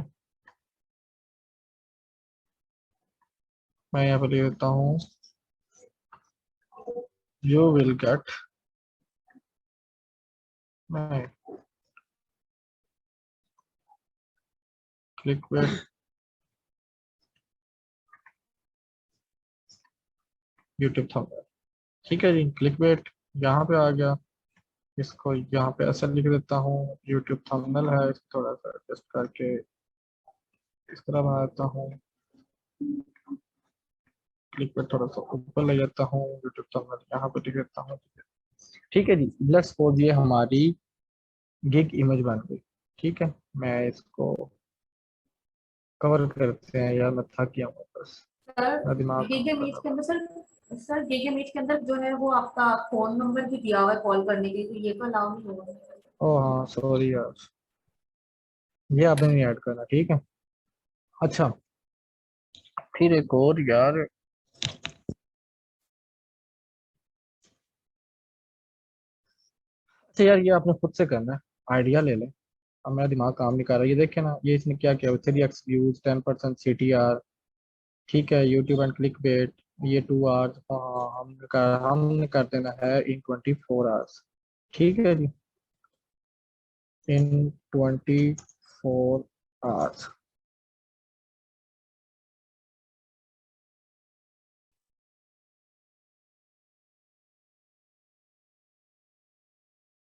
मैं यहाँ पे ले लेता हूँ, यू विल गेट, मैं क्लिक बेट यूट्यूब थंबनेल। ठीक है जी, क्लिक बेट यहाँ पे आ गया, इसको यहाँ पे ऐसा लिख देता हूँ, यूट्यूब थंबनेल है, इसको थोड़ा सा एडजस्ट करके इस तरह बना देता हूँ, क्लिक पे थोड़ा सा ऊपर ले जाता हूँ, यूट्यूब थंबनेल यहाँ पे लिख देता हूँ। ठीक है जी, लेट्स सपोज ये हमारी गिग इमेज बन गई। ठीक है, मैं इसको कवर करते हैं, यार मैं थक गया हूँ बस, मेरा सर दिमाग गीगे काम मीट करना के बंद। अंदर सर गीगे मीट के अंदर जो है वो आपका फोन नंबर भी दिया हुआ है कॉल करने के लिए, तो ये तो अलाउ नहीं होगा। ओ हाँ सॉरी यार, ये आपने नहीं ऐड करना। ठीक है, अच्छा फिर एक और यार, अच्छा यार ये आपने खुद से करना है, आइडिया ले लें। अब मेरा दिमाग काम नहीं कर रहा, ये देखे ना, ये इसने क्या किया, 3x व्यूज, 10% CTR। ठीक है, यूट्यूब एंड क्लिक बेट, ये 2 आवर्स, हाँ हमने कर देना है इन 24 आवर्स। ठीक है जी, इन 24 आवर्स।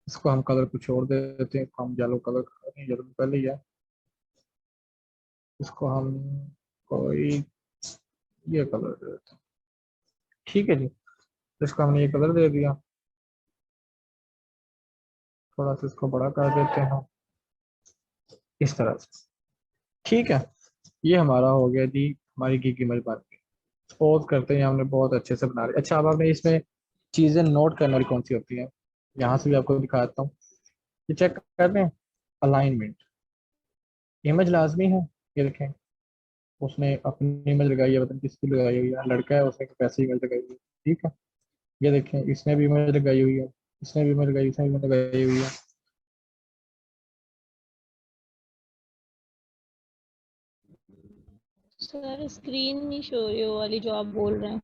इसको हम कलर कुछ और दे देते हैं, हम येलो कलर, येलो पहले ही है, इसको हम कोई ये कलर दे देते हैं। ठीक है जी, इसको हमने ये कलर दे दिया। थोड़ा सा इसको बड़ा कर देते हैं इस तरह से। ठीक है, ये हमारा हो गया जी हमारी की कीमत बात। सपोज करते हैं हमने बहुत अच्छे से बना लिया। अच्छा, अब आपने इसमें चीज़ें नोट करने वाली कौन सी होती हैं, यहाँ से भी आपको दिखाता हूँ। ये चेक कर रहे हैं, अलाइनमेंट, इमेज लाजमी है। ये देखें, उसने अपनी इमेज लगाई है, पता नहीं किसकी लगाई हुई है, लड़का है उसने वैसे इमेज लगाई हुई है। ठीक है, ये देखें, इसने भी इमेज लगाई हुई है, इसने भी इमेज लगाई, इसने भी इमेज लगाई हुई है। सर स्क्रीन नहीं शो हो रही, वो वाली जो आप बोल रहे हैं,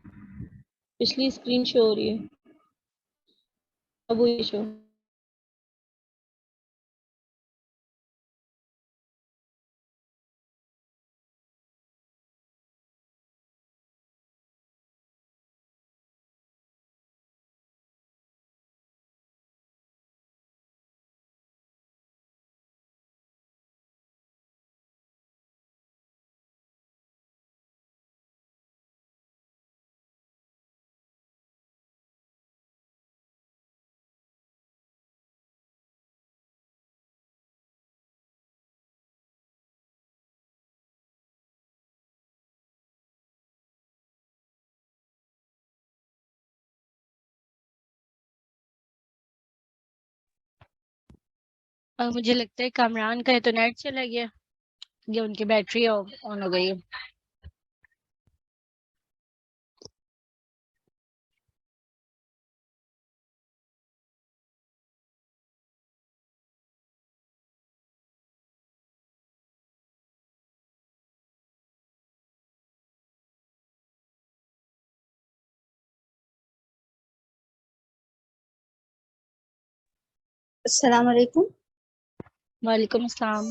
पिछली स्क्रीन शो हो रही है, अब वो ये शो। मुझे लगता है कामरान का तो नेट चला गया या उनकी बैटरी ऑन हो गई है। अस्सलाम वालेकुम। वालेकुम अस्सलाम।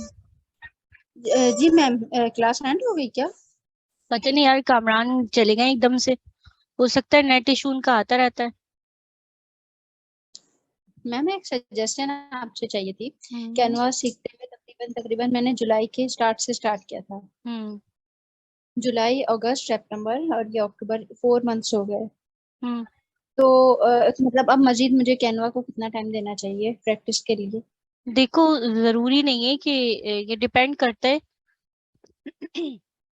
जी मैम, क्लास एंड हो गई क्या? पता नहीं यार, कामरान चले गए एकदम से, हो सकता है नेट इशू उनका आता रहता है। मैम एक सजेशन आपसे चाहिए थी। कैनवा सीखते हुए तकरीबन मैंने जुलाई के स्टार्ट से स्टार्ट किया था। जुलाई, अगस्त, सितंबर और ये अक्टूबर, 4 मंथ्स हो गए। तो मतलब अब मजीद मुझे कैनवा को कितना टाइम देना चाहिए प्रैक्टिस के लिए? देखो, जरूरी नहीं है कि ये डिपेंड करता है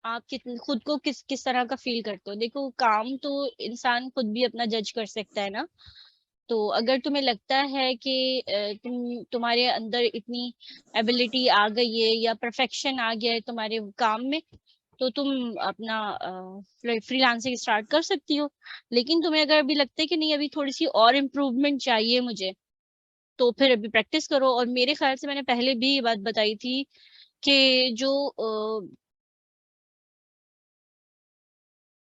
आप खुद को किस किस तरह का फील करते हो। देखो, काम तो इंसान खुद भी अपना जज कर सकता है ना। तो अगर तुम्हें लगता है कि तुम्हारे अंदर इतनी एबिलिटी आ गई है या परफेक्शन आ गया है तुम्हारे काम में, तो तुम अपना फ्रीलांसिंग स्टार्ट कर सकती हो। लेकिन तुम्हें अगर अभी लगता है कि नहीं, अभी थोड़ी सी और इम्प्रूवमेंट चाहिए मुझे, तो फिर अभी प्रैक्टिस करो। और मेरे ख्याल से मैंने पहले भी ये बात बताई थी कि जो